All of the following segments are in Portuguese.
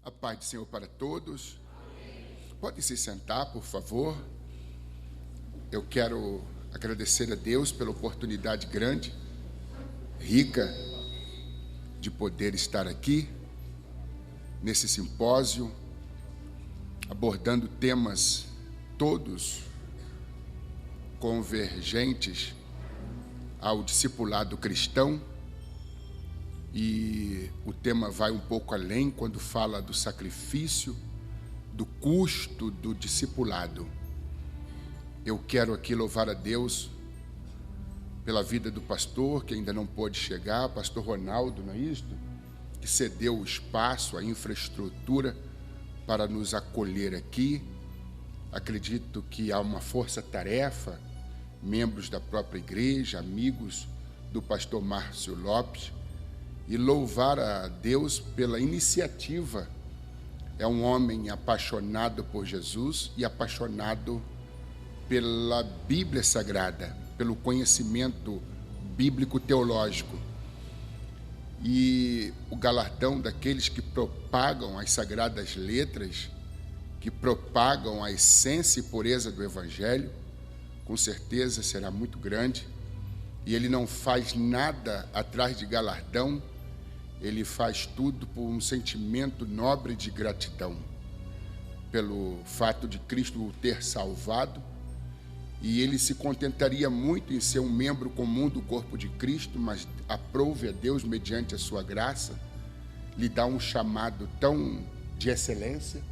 A paz do Senhor para todos. Pode se sentar, por favor. Eu quero agradecer a Deus pela oportunidade grande, rica, de poder estar aqui, nesse simpósio, abordando temas todos convergentes ao discipulado cristão. E o tema vai um pouco além quando fala do sacrifício, do custo do discipulado. Eu quero aqui louvar a Deus pela vida do pastor, que ainda não pôde chegar, pastor Ronaldo, não é isso? Que cedeu o espaço, a infraestrutura para nos acolher aqui. Acredito que há uma força-tarefa, membros da própria igreja, amigos do pastor Márcio Lopes, e louvar a Deus pela iniciativa. É um homem apaixonado por Jesus e apaixonado pela Bíblia Sagrada, pelo conhecimento bíblico-teológico. E o galardão daqueles que propagam as sagradas letras, que propagam a essência e pureza do Evangelho, com certeza será muito grande. E ele não faz nada atrás de galardão, ele faz tudo por um sentimento nobre de gratidão, pelo fato de Cristo o ter salvado, e ele se contentaria muito em ser um membro comum do corpo de Cristo, mas aprove a Deus, mediante a sua graça, lhe dá um chamado tão de excelência,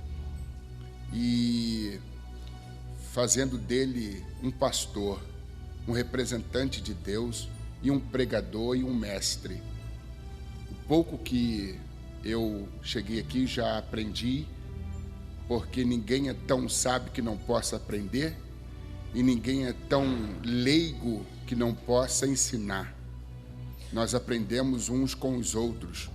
e fazendo dele um pastor, um representante de Deus, e um pregador e um mestre. O pouco que eu cheguei aqui já aprendi, porque ninguém é tão sábio que não possa aprender, e ninguém é tão leigo que não possa ensinar. Nós aprendemos uns com os outros.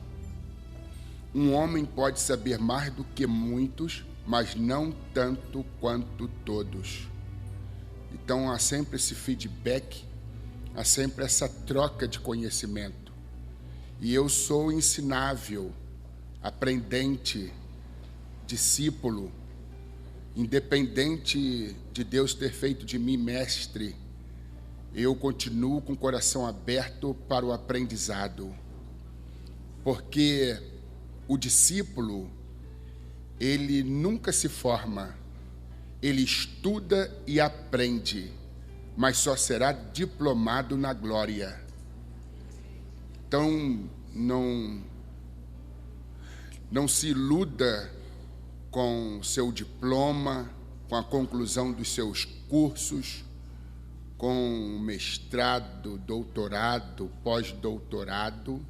Um homem pode saber mais do que muitos, mas não tanto quanto todos. Então há sempre esse feedback, há sempre essa troca de conhecimento. E eu sou ensinável, aprendente, discípulo, independente de Deus ter feito de mim mestre, eu continuo com o coração aberto para o aprendizado. Porque o discípulo, ele nunca se forma, ele estuda e aprende, mas só será diplomado na glória. Então, não se iluda com seu diploma, com a conclusão dos seus cursos, com mestrado, doutorado, pós-doutorado.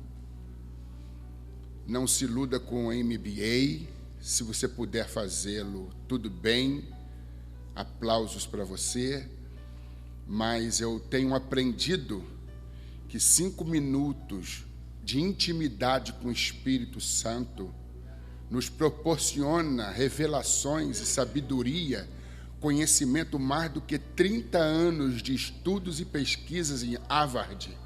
Não se iluda com MBA. Se você puder fazê-lo, tudo bem, aplausos para você, mas eu tenho aprendido que 5 minutos de intimidade com o Espírito Santo nos proporciona revelações e sabedoria, conhecimento mais do que 30 anos de estudos e pesquisas em Harvard,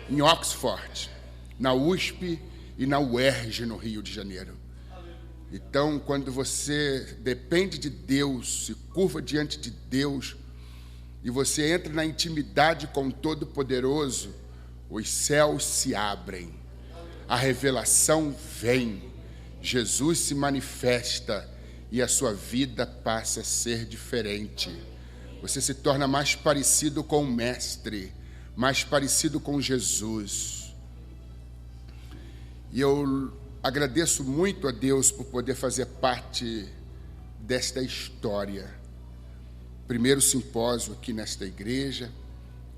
em Oxford, na USP e na UERJ, no Rio de Janeiro. Então, quando você depende de Deus, se curva diante de Deus, e você entra na intimidade com o Todo-Poderoso, os céus se abrem, a revelação vem, Jesus se manifesta e a sua vida passa a ser diferente. Você se torna mais parecido com o Mestre, mais parecido com Jesus. E eu agradeço muito a Deus por poder fazer parte desta história. Primeiro simpósio aqui nesta igreja,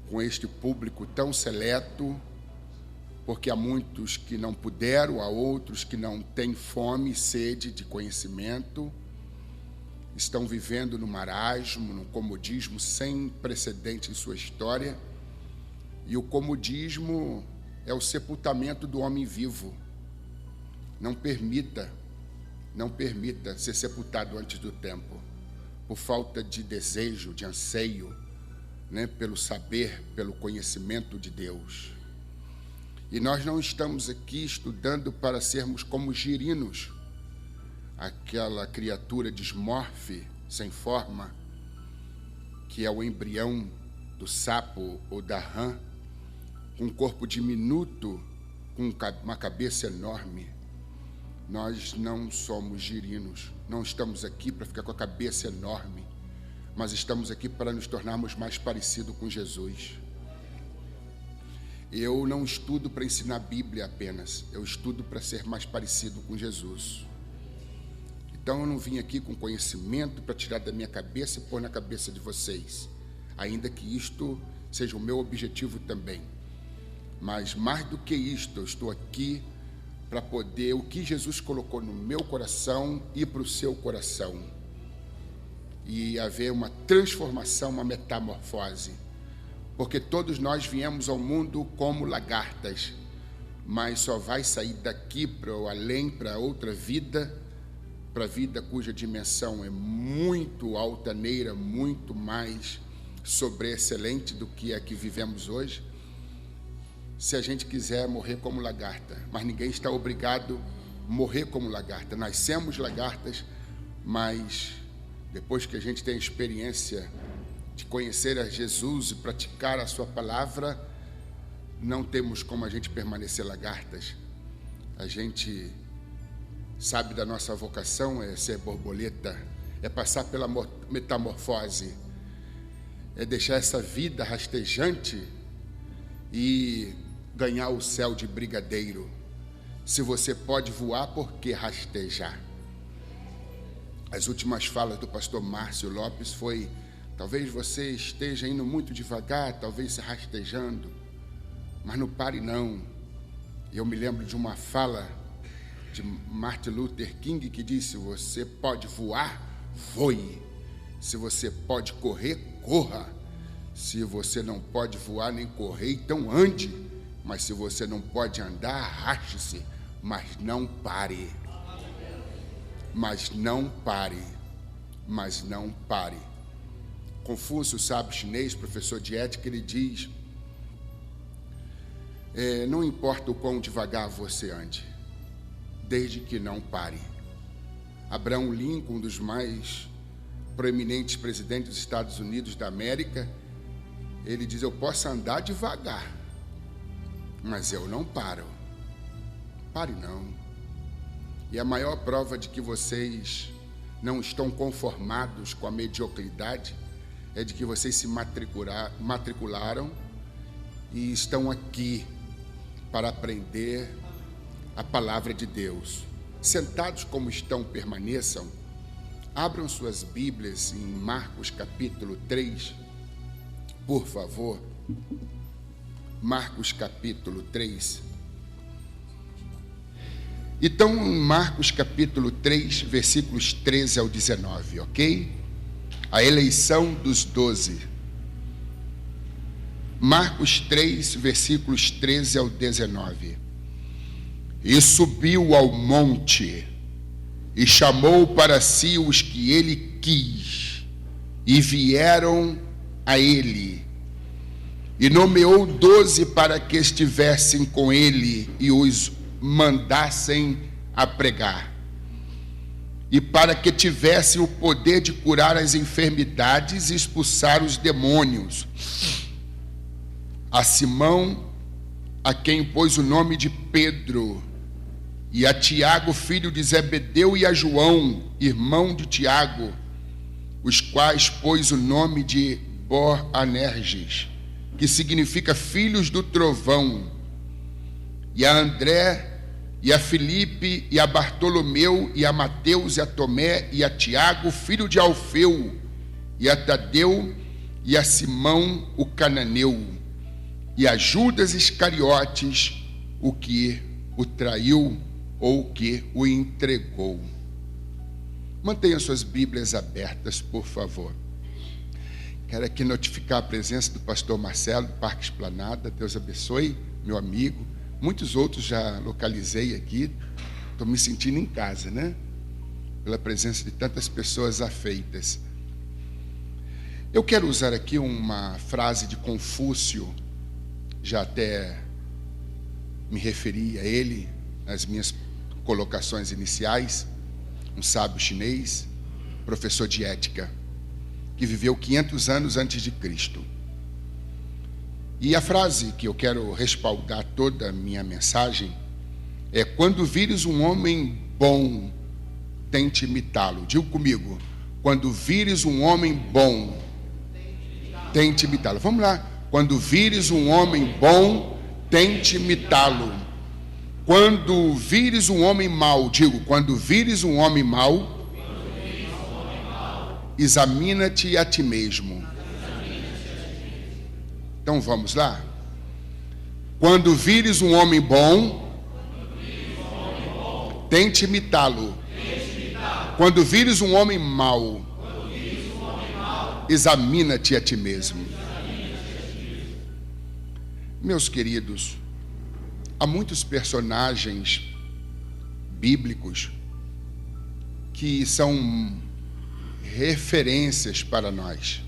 com este público tão seleto, porque há muitos que não puderam, há outros que não têm fome e sede de conhecimento, estão vivendo no marasmo, no comodismo sem precedente em sua história, e o comodismo é o sepultamento do homem vivo. Não permita ser sepultado antes do tempo, por falta de desejo, de anseio, pelo saber, pelo conhecimento de Deus. E nós não estamos aqui estudando para sermos como girinos, aquela criatura dismorfe, sem forma, que é o embrião do sapo ou da rã, com um corpo diminuto, com uma cabeça enorme. Nós não somos girinos, não estamos aqui para ficar com a cabeça enorme, mas estamos aqui para nos tornarmos mais parecidos com Jesus. Eu não estudo para ensinar a Bíblia apenas, eu estudo para ser mais parecido com Jesus. Então eu não vim aqui com conhecimento para tirar da minha cabeça e pôr na cabeça de vocês, ainda que isto seja o meu objetivo também. Mas mais do que isto, eu estou aqui para poder, o que Jesus colocou no meu coração, ir para o seu coração. E haver uma transformação, uma metamorfose. Porque todos nós viemos ao mundo como lagartas, mas só vai sair daqui para o além, para outra vida, para a vida cuja dimensão é muito altaneira, muito mais sobreexcelente do que a que vivemos hoje, se a gente quiser morrer como lagarta. Mas ninguém está obrigado a morrer como lagarta. Nascemos lagartas, mas depois que a gente tem a experiência de conhecer a Jesus e praticar a sua palavra, não temos como a gente permanecer lagartas. A gente sabe da nossa vocação, é ser borboleta, é passar pela metamorfose, é deixar essa vida rastejante e ganhar o céu de brigadeiro. Se você pode voar, por que rastejar? As últimas falas do pastor Márcio Lopes foi: talvez você esteja indo muito devagar, talvez se rastejando, mas não pare não. Eu me lembro de uma fala de Martin Luther King que disse: você pode voar, voe. Se você pode correr, corra. Se você não pode voar nem correr, então ande. Mas se você não pode andar, arraste-se, mas não pare. Mas não pare. Mas não pare. Confúcio, sábio chinês, professor de ética, ele diz: não importa o quão devagar você ande, desde que não pare. Abraham Lincoln, um dos mais proeminentes presidentes dos Estados Unidos da América, ele diz: eu posso andar devagar, mas eu não paro. Pare não. E a maior prova de que vocês não estão conformados com a mediocridade é de que vocês se matricularam e estão aqui para aprender a palavra de Deus. Sentados como estão, permaneçam. Abram suas Bíblias em Marcos capítulo 3, por favor. Marcos capítulo 3. Então, em Marcos capítulo 3, versículos 13 ao 19, ok? A eleição dos 12. Marcos 3, versículos 13 ao 19. E subiu ao monte, e chamou para si os que ele quis, e vieram a ele. E nomeou 12 para que estivessem com ele, e os mandassem a pregar, e para que tivessem o poder de curar as enfermidades e expulsar os demônios. A Simão, a quem pôs o nome de Pedro, e a Tiago, filho de Zebedeu, e a João, irmão de Tiago, os quais pôs o nome de Boanerges, que significa filhos do trovão, e a André, e a Filipe, e a Bartolomeu, e a Mateus, e a Tomé, e a Tiago, filho de Alfeu, e a Tadeu, e a Simão, o cananeu, e a Judas Iscariotes, o que o traiu, ou o que o entregou. Mantenha suas Bíblias abertas, por favor. Quero aqui notificar a presença do pastor Marcelo, do Parque Esplanada. Deus abençoe, meu amigo. Muitos outros já localizei aqui. Estou me sentindo em casa, né? Pela presença de tantas pessoas afeitas. Eu quero usar aqui uma frase de Confúcio, já até me referi a ele nas minhas colocações iniciais. um sábio chinês, professor de ética, que viveu 500 anos antes de Cristo. E a frase que eu quero respaldar toda a minha mensagem é: quando vires um homem bom, tente imitá-lo. Diga comigo: quando vires um homem bom, tente imitá-lo. Vamos lá. Quando vires um homem bom, tente imitá-lo. Quando vires um homem mau, digo, quando vires um homem mau, examina-te a ti mesmo. Então vamos lá. Quando vires um homem bom, tente imitá-lo. Quando vires um homem mau, examina-te a ti mesmo. Meus queridos, há muitos personagens bíblicos que são referências para nós,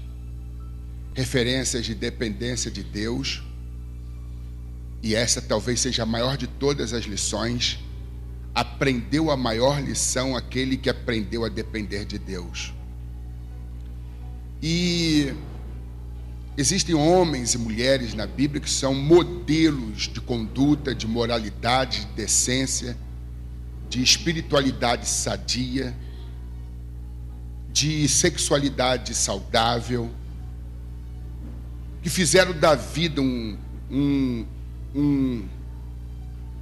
referências de dependência de Deus, e essa talvez seja a maior de todas as lições. Aprendeu a maior lição aquele que aprendeu a depender de Deus. E existem homens e mulheres na Bíblia que são modelos de conduta, de moralidade, de decência, de espiritualidade sadia, de sexualidade saudável, que fizeram da vida um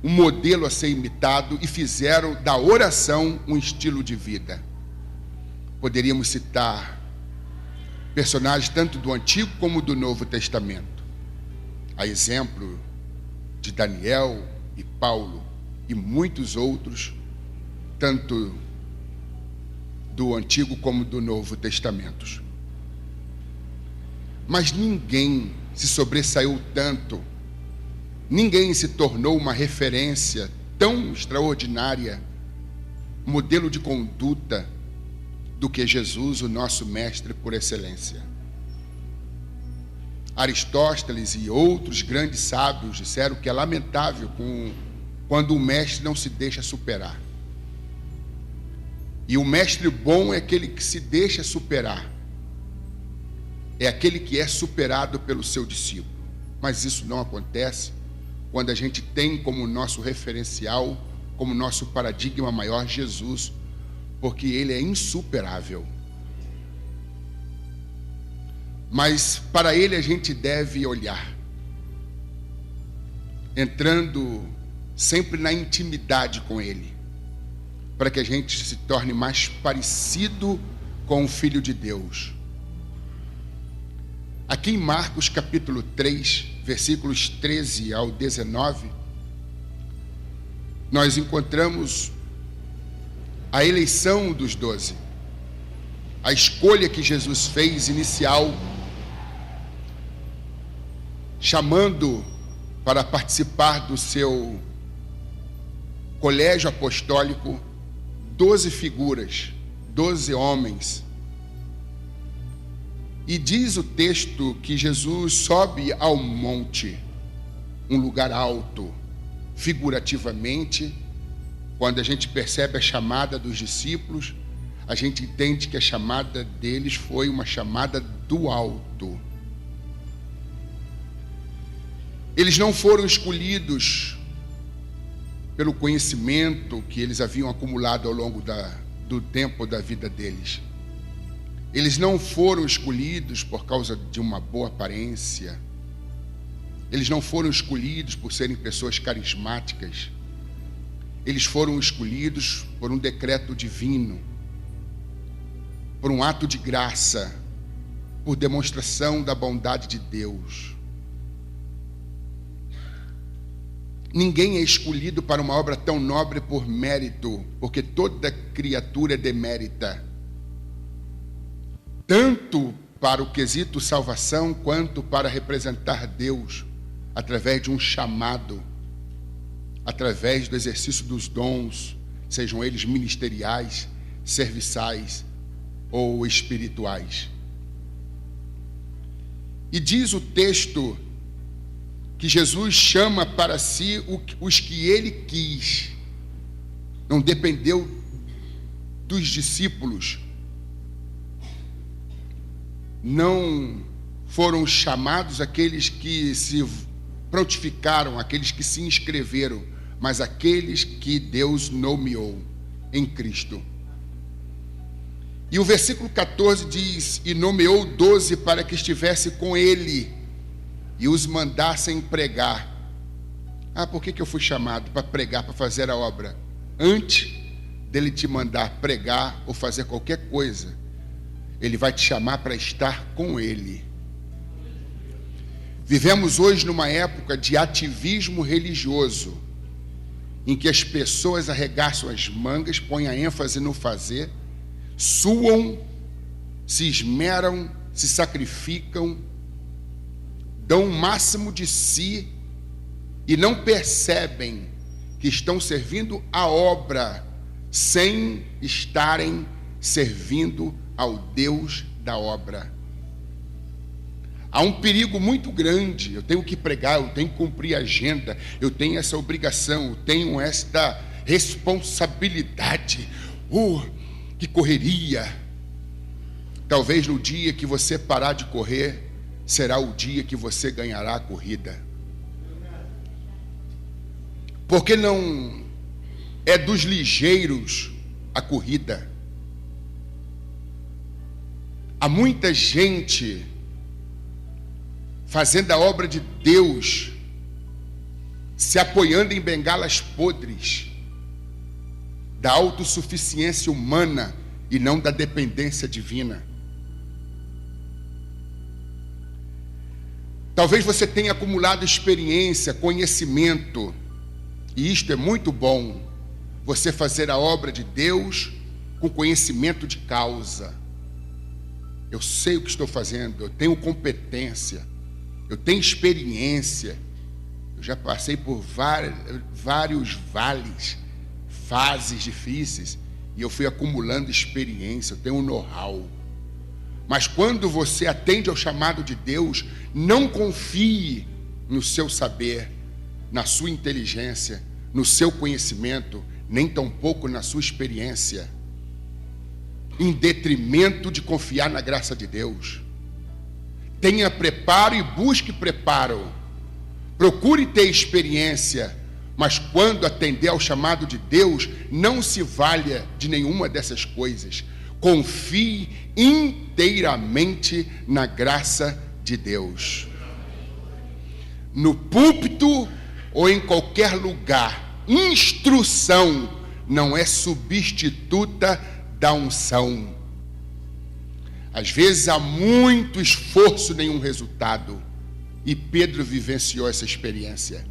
modelo a ser imitado e fizeram da oração um estilo de vida. Poderíamos citar personagens tanto do Antigo como do Novo Testamento, a exemplo de Daniel e Paulo e muitos outros, tanto do Antigo como do Novo Testamentos. Mas ninguém se sobressaiu tanto, ninguém se tornou uma referência tão extraordinária, modelo de conduta, do que Jesus, o nosso mestre por excelência. Aristóteles e outros grandes sábios disseram que é lamentável quando o mestre não se deixa superar. E o mestre bom é aquele que se deixa superar. É aquele que é superado pelo seu discípulo. Mas isso não acontece quando a gente tem como nosso referencial, como nosso paradigma maior, Jesus, porque ele é insuperável. Mas para ele a gente deve olhar, entrando sempre na intimidade com ele, para que a gente se torne mais parecido com o Filho de Deus. Aqui em Marcos capítulo 3, versículos 13 ao 19, nós encontramos a eleição dos 12, a escolha que Jesus fez inicial, chamando para participar do seu colégio apostólico 12 figuras, 12 homens. E diz o texto que Jesus sobe ao monte, um lugar alto, figurativamente. Quando a gente percebe a chamada dos discípulos, a gente entende que a chamada deles foi uma chamada do alto. Eles não foram escolhidos pelo conhecimento que eles haviam acumulado ao longo do tempo da vida deles. Eles não foram escolhidos por causa de uma boa aparência. Eles não foram escolhidos por serem pessoas carismáticas. Eles foram escolhidos por um decreto divino, por um ato de graça, por demonstração da bondade de Deus. Ninguém é escolhido para uma obra tão nobre por mérito, porque toda criatura é demérita, tanto para o quesito salvação, quanto para representar Deus, através de um chamado, através do exercício dos dons, sejam eles ministeriais, serviçais ou espirituais. E diz o texto que Jesus chama para si os que ele quis. Não dependeu dos discípulos não foram chamados aqueles que se prontificaram, aqueles que se inscreveram, mas aqueles que Deus nomeou em Cristo. E o versículo 14 diz: e nomeou 12 para que estivesse com ele e os mandassem pregar. Por que eu fui chamado? Para pregar, para fazer a obra. Antes dele te mandar pregar ou fazer qualquer coisa, ele vai te chamar para estar com ele. Vivemos hoje numa época de ativismo religioso, em que as pessoas arregaçam as mangas, põem a ênfase no fazer, suam, se esmeram, se sacrificam, dão o máximo de si e não percebem que estão servindo a obra sem estarem servindo ao Deus da obra. Há um perigo muito grande. Eu tenho que pregar, eu tenho que cumprir a agenda, eu tenho essa obrigação, eu tenho esta responsabilidade. Que correria! Talvez no dia que você parar de correr, será o dia que você ganhará a corrida. Porque não é dos ligeiros a corrida. Há muita gente fazendo a obra de Deus, se apoiando em bengalas podres da autossuficiência humana e não da dependência divina. Talvez você tenha acumulado experiência, conhecimento, e isto é muito bom, você fazer a obra de Deus com conhecimento de causa. Eu sei o que estou fazendo, eu tenho competência, eu tenho experiência, eu já passei por vários vales, fases difíceis, e eu fui acumulando experiência, eu tenho um know-how. Mas quando você atende ao chamado de Deus, não confie no seu saber, na sua inteligência, no seu conhecimento, nem tampouco na sua experiência, em detrimento de confiar na graça de Deus. Tenha preparo e busque preparo. Procure ter experiência, mas quando atender ao chamado de Deus, não se valha de nenhuma dessas coisas. Confie inteiramente na graça de Deus. No púlpito ou em qualquer lugar, instrução não é substituta da unção. Às vezes há muito esforço, nenhum resultado. E Pedro vivenciou essa experiência.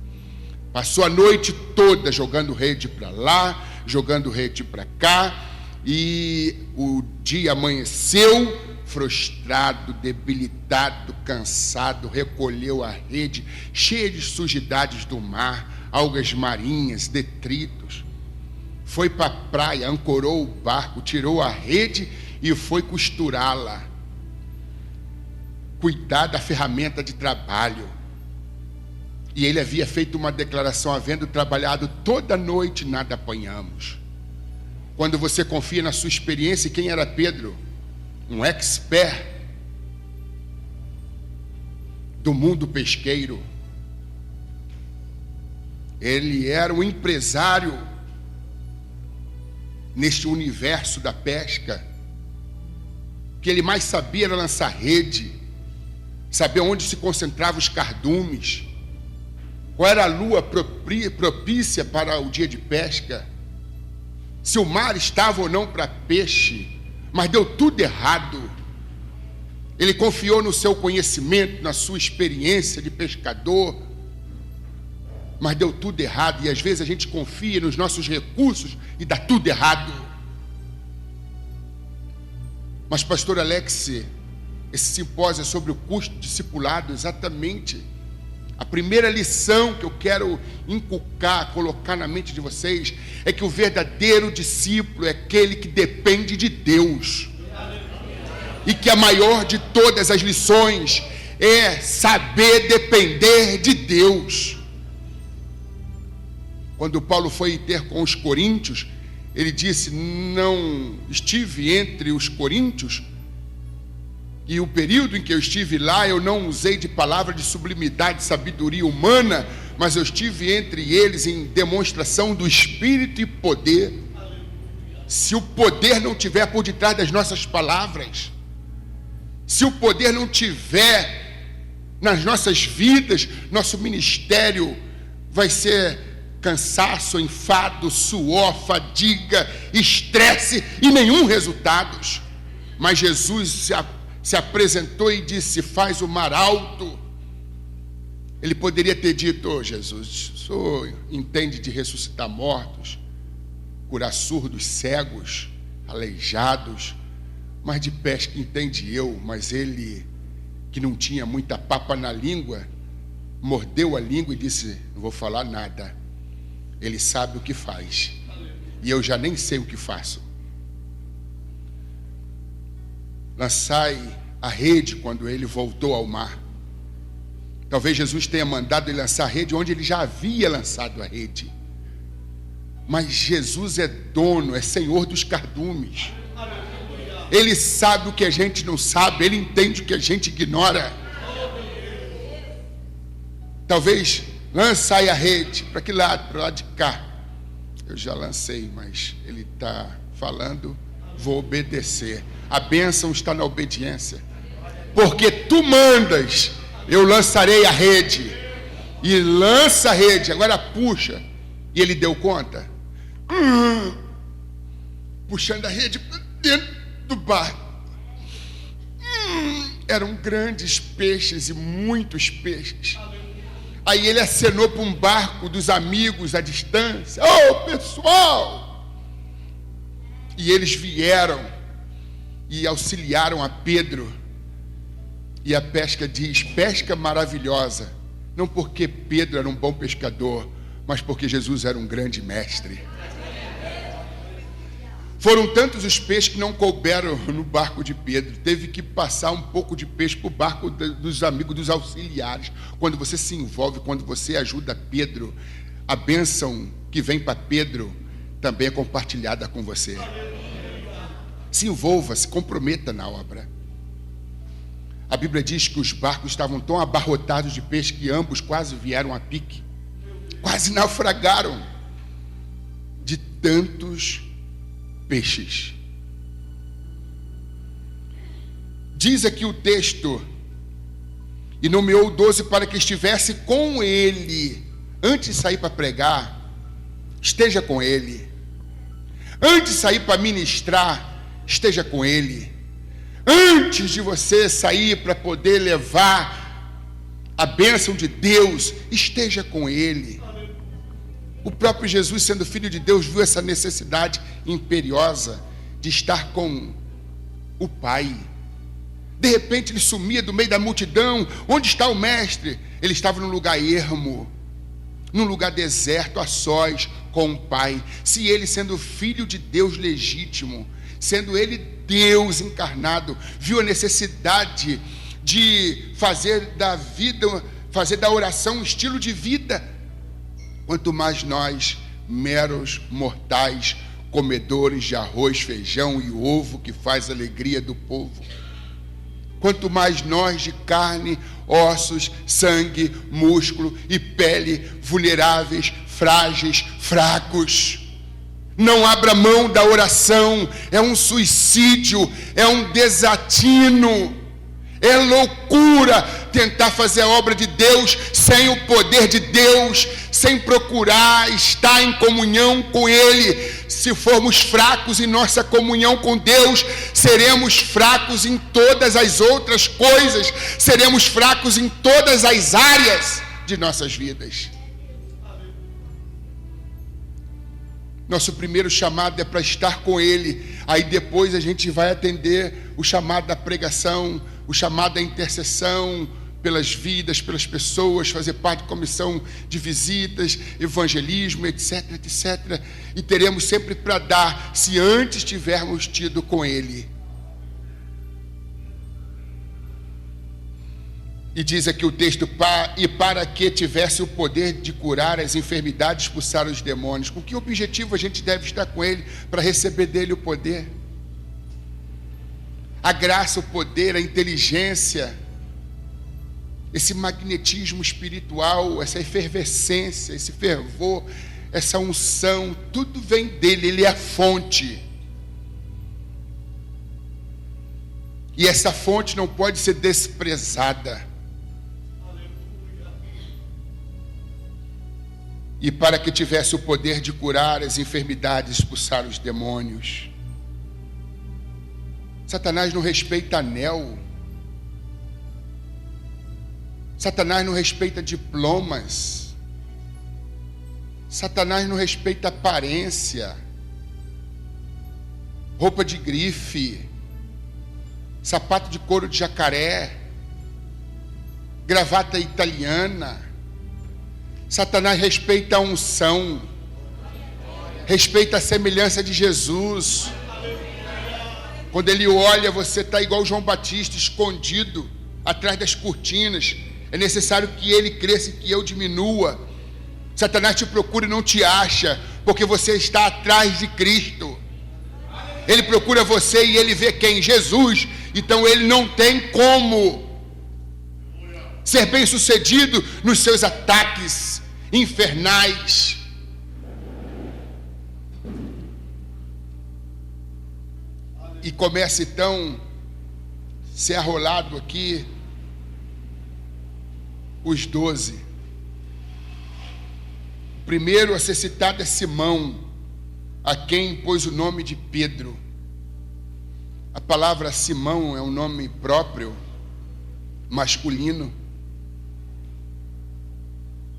Passou a noite toda jogando rede para lá, jogando rede para cá, e o dia amanheceu, frustrado, debilitado, cansado, recolheu a rede, cheia de sujidades do mar, algas marinhas, detritos. Foi para a praia, ancorou o barco, tirou a rede e foi costurá-la. Cuidar da ferramenta de trabalho. E ele havia feito uma declaração: havendo trabalhado toda noite, nada apanhamos. Quando você confia na sua experiência, quem era Pedro? Um expert do mundo pesqueiro. Ele era um empresário neste universo da pesca. O que ele mais sabia era lançar rede, saber onde se concentravam os cardumes, qual era a lua propícia para o dia de pesca, se o mar estava ou não para peixe. Mas deu tudo errado. Ele confiou no seu conhecimento, na sua experiência de pescador, mas deu tudo errado. E às vezes a gente confia nos nossos recursos e dá tudo errado. Mas, pastor Alex, esse simpósio é sobre o custo do discipulado. Exatamente. A primeira lição que eu quero inculcar, colocar na mente de vocês, é que o verdadeiro discípulo é aquele que depende de Deus. E que a maior de todas as lições é saber depender de Deus. Quando Paulo foi ter com os coríntios, ele disse: não estive entre os coríntios, e o período em que eu estive lá, eu não usei de palavra de sublimidade, sabedoria humana, mas eu estive entre eles em demonstração do Espírito e poder. Se o poder não tiver por detrás das nossas palavras, se o poder não tiver nas nossas vidas, nosso ministério vai ser cansaço, enfado, suor, fadiga, estresse e nenhum resultados. Mas Jesus se apresentou e disse: faz o mar alto. Ele poderia ter dito: oh, Jesus, o Senhor entende de ressuscitar mortos, curar surdos, cegos, aleijados, mas de pesca entende eu. Mas ele, que não tinha muita papa na língua, mordeu a língua e disse: não vou falar nada. Ele sabe o que faz, e eu já nem sei o que faço. Lançai a rede quando ele voltou ao mar. Talvez Jesus tenha mandado ele lançar a rede onde ele já havia lançado a rede. Mas Jesus é dono, é Senhor dos cardumes. Ele sabe o que a gente não sabe, ele entende o que a gente ignora. Talvez lançai a rede. Para que lado? Para o lado de cá. Eu já lancei, mas ele está falando, vou obedecer. A bênção está na obediência. Porque tu mandas, eu lançarei a rede. E lança a rede, agora puxa. E ele deu conta. Puxando a rede para dentro do barco. Eram grandes peixes e muitos peixes. Aí ele acenou para um barco dos amigos à distância. Ô, pessoal! E eles vieram e auxiliaram a Pedro. E a pesca diz: pesca maravilhosa. Não porque Pedro era um bom pescador, mas porque Jesus era um grande mestre. Foram tantos os peixes que não couberam no barco de Pedro. Teve que passar um pouco de peixe para o barco dos amigos, dos auxiliares. Quando você se envolve, quando você ajuda Pedro, a bênção que vem para Pedro também é compartilhada com você. Se envolva, se comprometa na obra. A Bíblia diz que os barcos estavam tão abarrotados de peixe que ambos quase vieram a pique. Quase naufragaram de tantos peixes. Diz aqui o texto: e nomeou 12 para que estivesse com ele. Antes de sair para pregar, esteja com ele. Antes de sair para ministrar, esteja com ele. Antes de você sair para poder levar a bênção de Deus, esteja com ele. O próprio Jesus, sendo filho de Deus, viu essa necessidade imperiosa de estar com o Pai. De repente ele sumia do meio da multidão. Onde está o mestre? Ele estava num lugar ermo, num lugar deserto, a sós com o Pai. Se ele, sendo filho de Deus legítimo, sendo ele Deus encarnado, viu a necessidade de fazer da vida, fazer da oração um estilo de vida, quanto mais nós, meros mortais, comedores de arroz, feijão e ovo, que faz a alegria do povo. Quanto mais nós, de carne, ossos, sangue, músculo e pele, vulneráveis, frágeis, fracos. Não abra mão da oração. É um suicídio, é um desatino, é loucura tentar fazer a obra de Deus sem o poder de Deus, sem procurar estar em comunhão com Ele. Se formos fracos em nossa comunhão com Deus, seremos fracos em todas as outras coisas, seremos fracos em todas as áreas de nossas vidas. Nosso primeiro chamado é para estar com Ele. Aí depois a gente vai atender o chamado da pregação, o chamado da intercessão pelas vidas, pelas pessoas, fazer parte de comissão de visitas, evangelismo, etc, etc. E teremos sempre para dar, se antes tivermos tido com Ele. E diz aqui o texto, e para que tivesse o poder de curar as enfermidades, expulsar os demônios. Com que objetivo a gente deve estar com ele? Para receber dele o poder. A graça, o poder, a inteligência, esse magnetismo espiritual, essa efervescência, esse fervor, essa unção, tudo vem dele, ele é a fonte. E essa fonte não pode ser desprezada. E para que tivesse o poder de curar as enfermidades, expulsar os demônios. Satanás não respeita anel. Satanás não respeita diplomas. Satanás não respeita aparência. Roupa de grife. Sapato de couro de jacaré. Gravata italiana. Satanás respeita a unção, respeita a semelhança de Jesus. Quando ele olha, você está igual João Batista, escondido atrás das cortinas. É necessário que ele cresça e que eu diminua. Satanás te procura e não te acha, porque você está atrás de Cristo. Ele procura você e ele vê quem? Jesus. Então ele não tem como ser bem sucedido nos seus ataques infernais. E começa então a ser arrolado aqui os 12. O primeiro a ser citado é Simão, a quem pôs o nome de Pedro. A palavra Simão é um nome próprio, masculino,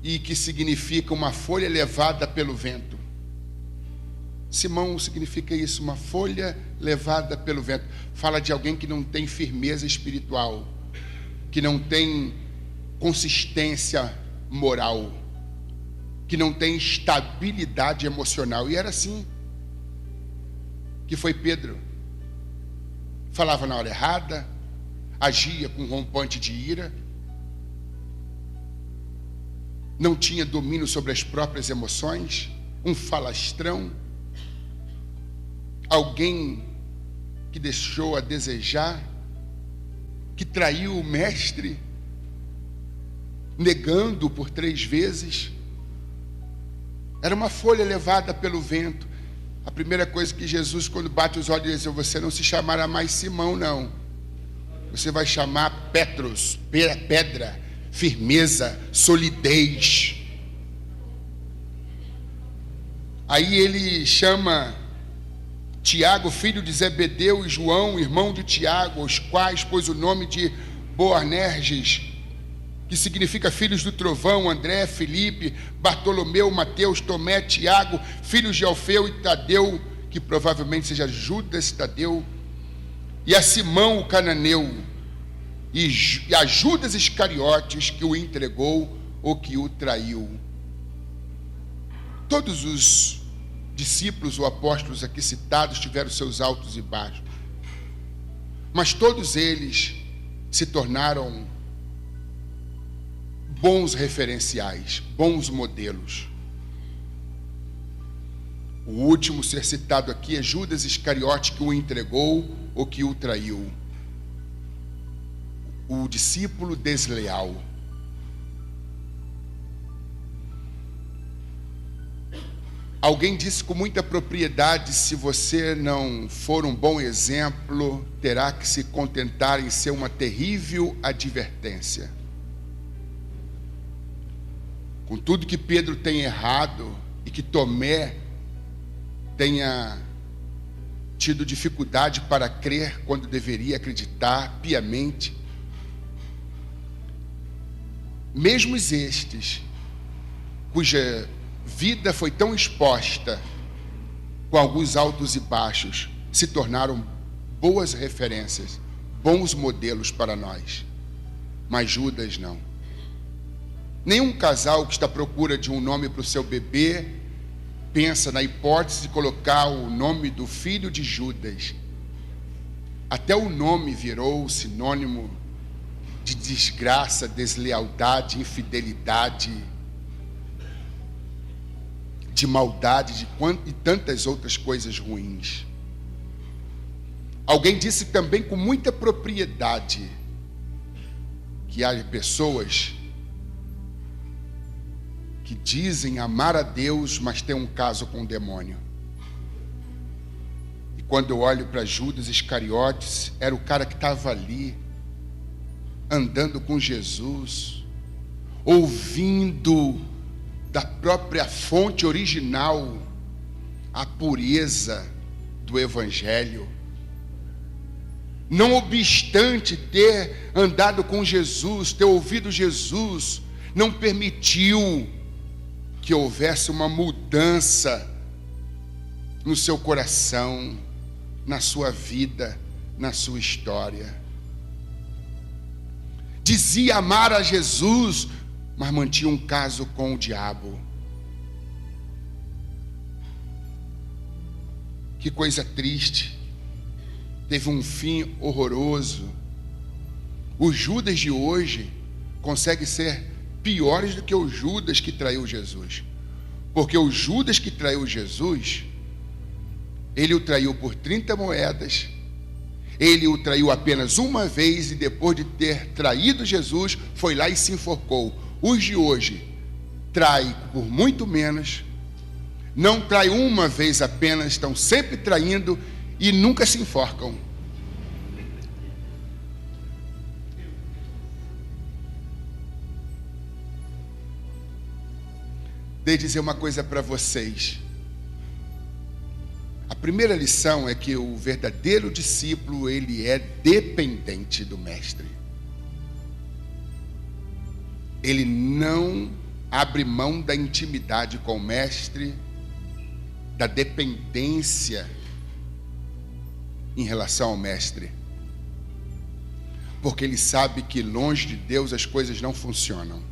e que significa uma folha levada pelo vento. Simão significa isso, uma folha levada pelo vento. Fala de alguém que não tem firmeza espiritual, que não tem consistência moral, que não tem estabilidade emocional. E era assim que foi Pedro. Falava na hora errada, agia com rompante de ira, não tinha domínio sobre as próprias emoções, um falastrão, alguém que deixou a desejar, que traiu o mestre, negando por 3 vezes. Era uma folha levada pelo vento. A primeira coisa que Jesus, quando bate os olhos, diz: você não se chamará mais Simão, não. Você vai chamar Petros, pedra, firmeza, solidez. Aí ele chama Tiago, filho de Zebedeu, e João, irmão de Tiago, aos quais pôs o nome de Boanerges, que significa filhos do trovão, André, Filipe, Bartolomeu, Mateus, Tomé, Tiago, filhos de Alfeu e Tadeu, que provavelmente seja Judas Tadeu, e a Simão o cananeu, e a Judas Iscariotes, que o entregou ou que o traiu. Todos os discípulos ou apóstolos aqui citados tiveram seus altos e baixos, mas todos eles se tornaram bons referenciais, bons modelos. O último a ser citado aqui é Judas Iscariote, que o entregou ou que o traiu. O discípulo desleal. Alguém disse com muita propriedade: se você não for um bom exemplo, terá que se contentar em ser uma terrível advertência. Com tudo que Pedro tem errado e que Tomé tenha tido dificuldade para crer quando deveria acreditar piamente, mesmo estes, cuja vida foi tão exposta, com alguns altos e baixos, se tornaram boas referências, bons modelos para nós. Mas Judas não. Nenhum casal que está à procura de um nome para o seu bebê pensa na hipótese de colocar o nome do filho de Judas. Até o nome virou sinônimo de desgraça, deslealdade, infidelidade, de maldade, e tantas outras coisas ruins. Alguém disse também com muita propriedade que há pessoas que dizem amar a Deus, mas tem um caso com o demônio. E quando eu olho para Judas Iscariotes, era o cara que estava ali, andando com Jesus, ouvindo da própria fonte original a pureza do Evangelho. Não obstante ter andado com Jesus, ter ouvido Jesus, não permitiu que houvesse uma mudança no seu coração, na sua vida, na sua história. Dizia amar a Jesus, mas mantinha um caso com o diabo. Que coisa triste. Teve um fim horroroso. Os Judas de hoje conseguem ser piores do que o Judas que traiu Jesus. Porque o Judas que traiu Jesus, ele o traiu por 30 moedas, ele o traiu apenas uma vez e depois de ter traído Jesus, foi lá e se enforcou. Os de hoje traem por muito menos, não traem uma vez apenas, estão sempre traindo e nunca se enforcam. Deixa eu dizer uma coisa para vocês. A primeira lição é que o verdadeiro discípulo, ele é dependente do mestre. Ele não abre mão da intimidade com o mestre, da dependência em relação ao mestre. Porque ele sabe que longe de Deus as coisas não funcionam.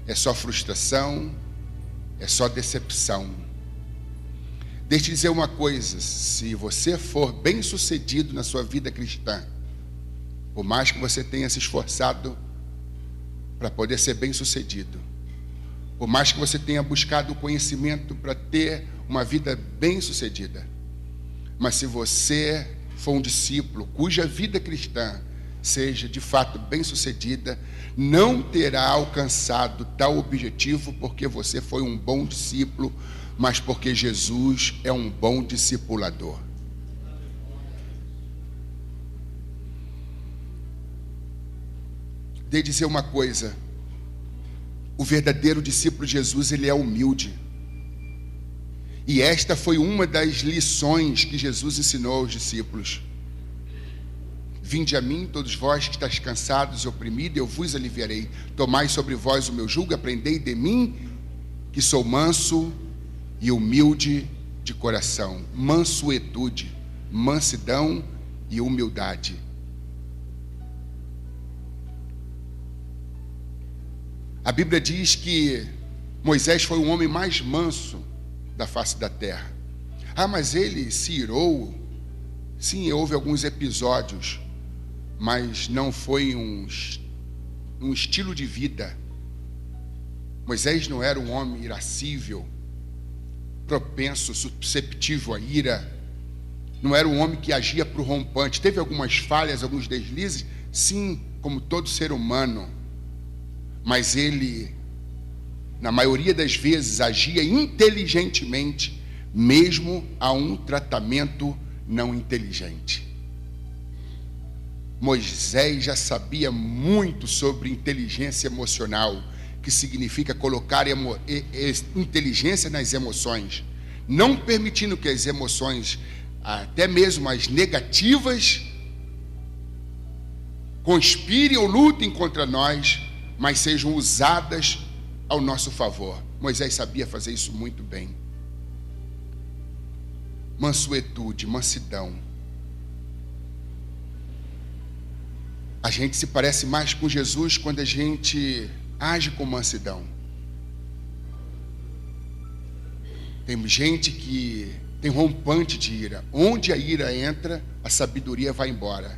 É só frustração, é só decepção. Deixa eu dizer uma coisa, se você for bem sucedido na sua vida cristã, por mais que você tenha se esforçado para poder ser bem sucedido, por mais que você tenha buscado o conhecimento para ter uma vida bem sucedida, mas se você for um discípulo cuja vida cristã seja de fato bem sucedida, não terá alcançado tal objetivo porque você foi um bom discípulo, mas porque Jesus é um bom discipulador. Deixa eu dizer uma coisa, o verdadeiro discípulo de Jesus, ele é humilde. E esta foi uma das lições que Jesus ensinou aos discípulos. Vinde a mim, todos vós que estáis cansados e oprimidos, eu vos aliviarei. Tomai sobre vós o meu jugo, aprendei de mim, que sou manso e humilde de coração. Mansuetude, mansidão e humildade. A Bíblia diz que Moisés foi o homem mais manso da face da terra. Ah, mas ele se irou. Sim, houve alguns episódios, mas não foi um estilo de vida. Moisés não era um homem irascível, propenso, susceptível à ira. Não era um homem que agia para o rompante. Teve algumas falhas, alguns deslizes, sim, como todo ser humano. Mas ele, na maioria das vezes, agia inteligentemente, mesmo a um tratamento não inteligente. Moisés já sabia muito sobre inteligência emocional, que significa colocar inteligência nas emoções, não permitindo que as emoções, até mesmo as negativas, conspirem ou lutem contra nós, mas sejam usadas ao nosso favor. Moisés sabia fazer isso muito bem. Mansuetude, mansidão. A gente se parece mais com Jesus quando a gente age com mansidão. Tem gente que tem rompante de ira. Onde a ira entra, a sabedoria vai embora.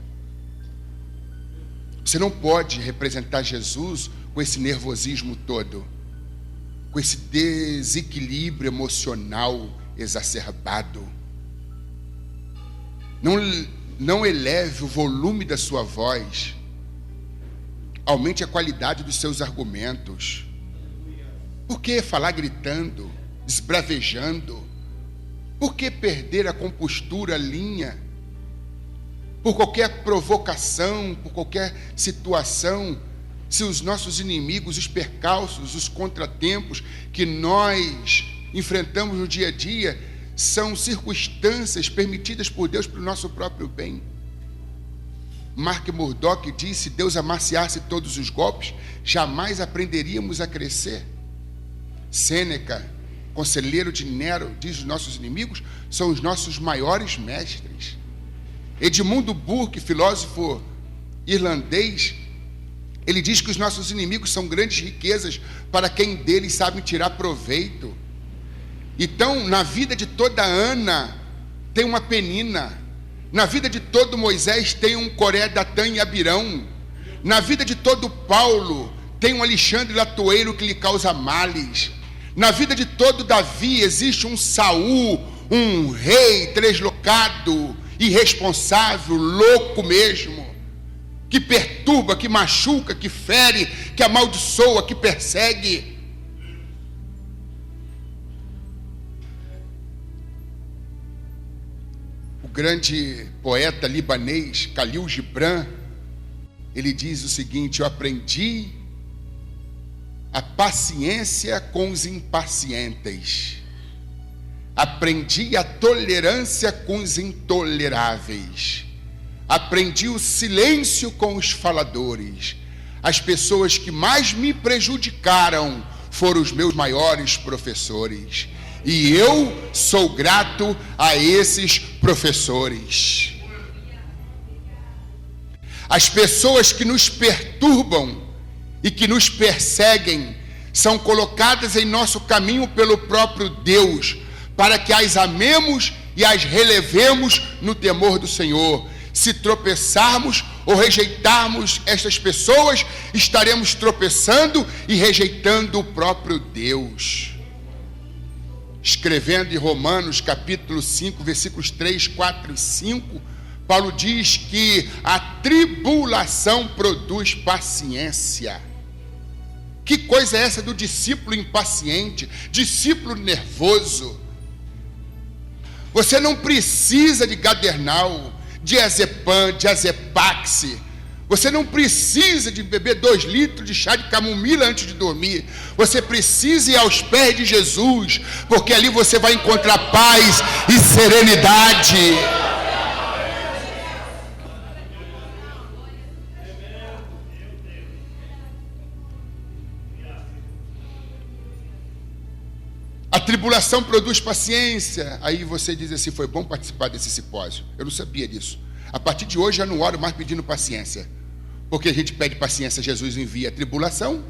Você não pode representar Jesus com esse nervosismo todo, com esse desequilíbrio emocional exacerbado. Não eleve o volume da sua voz. Aumente a qualidade dos seus argumentos. Por que falar gritando, esbravejando? Por que perder a compostura, a linha? Por qualquer provocação, por qualquer situação, se os nossos inimigos, os percalços, os contratempos que nós enfrentamos no dia a dia são circunstâncias permitidas por Deus para o nosso próprio bem. Mark Murdock disse: se Deus amaciasse todos os golpes, jamais aprenderíamos a crescer. Sêneca, conselheiro de Nero, diz: os nossos inimigos são os nossos maiores mestres. Edmundo Burke, filósofo irlandês, ele diz que os nossos inimigos são grandes riquezas para quem deles sabe tirar proveito. Então, na vida de toda Ana tem uma Penina, na vida de todo Moisés tem um Coré, Datã e Abirão, na vida de todo Paulo tem um Alexandre Latoeiro que lhe causa males, na vida de todo Davi existe um Saul, um rei deslocado, irresponsável, louco mesmo, que perturba, que machuca, que fere, que amaldiçoa, que persegue. O grande poeta libanês Khalil Gibran, ele diz o seguinte: eu aprendi a paciência com os impacientes, aprendi a tolerância com os intoleráveis, aprendi o silêncio com os faladores. As pessoas que mais me prejudicaram foram os meus maiores professores, e eu sou grato a esses professores. As pessoas que nos perturbam e que nos perseguem são colocadas em nosso caminho pelo próprio Deus, para que as amemos e as relevemos no temor do Senhor. Se tropeçarmos ou rejeitarmos estas pessoas, estaremos tropeçando e rejeitando o próprio Deus. Escrevendo em Romanos capítulo 5, versículos 3, 4 e 5, Paulo diz que a tribulação produz paciência. Que coisa é essa do discípulo impaciente, discípulo nervoso? Você não precisa de Gadernal, diazepam, diazepax. Você não precisa de beber 2 litros de chá de camomila antes de dormir. Você precisa ir aos pés de Jesus, porque ali você vai encontrar paz e serenidade. A tribulação produz paciência. Aí você diz assim: foi bom participar desse simpósio. Eu não sabia disso. A partir de hoje eu não oro mais pedindo paciência, porque a gente pede paciência, Jesus envia a tribulação.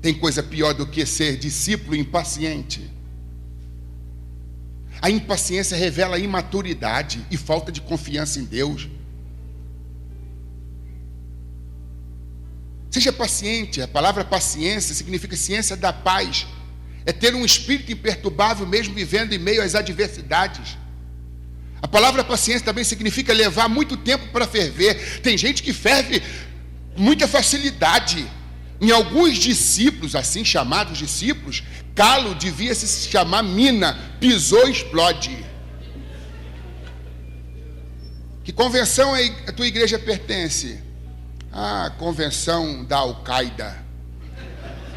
Tem coisa pior do que ser discípulo impaciente. A impaciência revela imaturidade e falta de confiança em Deus. Seja paciente. A palavra paciência significa ciência da paz. É ter um espírito imperturbável mesmo vivendo em meio às adversidades. A palavra paciência também significa levar muito tempo para ferver. Tem gente que ferve com muita facilidade. Em alguns discípulos, assim chamados discípulos, calo devia se chamar mina, pisou, explode. Que convenção a tua igreja pertence? Ah, convenção da Al-Qaeda.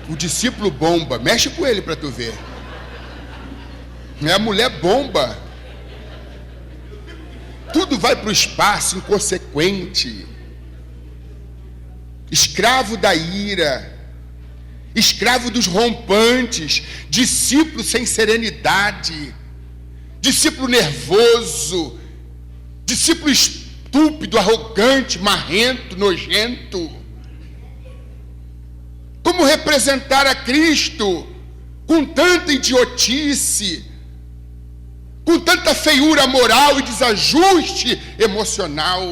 O discípulo bomba, mexe com ele para tu ver. É a mulher bomba. Tudo vai para o espaço, inconsequente. Escravo da ira, escravo dos rompantes, discípulo sem serenidade, discípulo nervoso, discípulo estúpido, arrogante, marrento, nojento. Como representar a Cristo com tanta idiotice, com tanta feiura moral e desajuste emocional?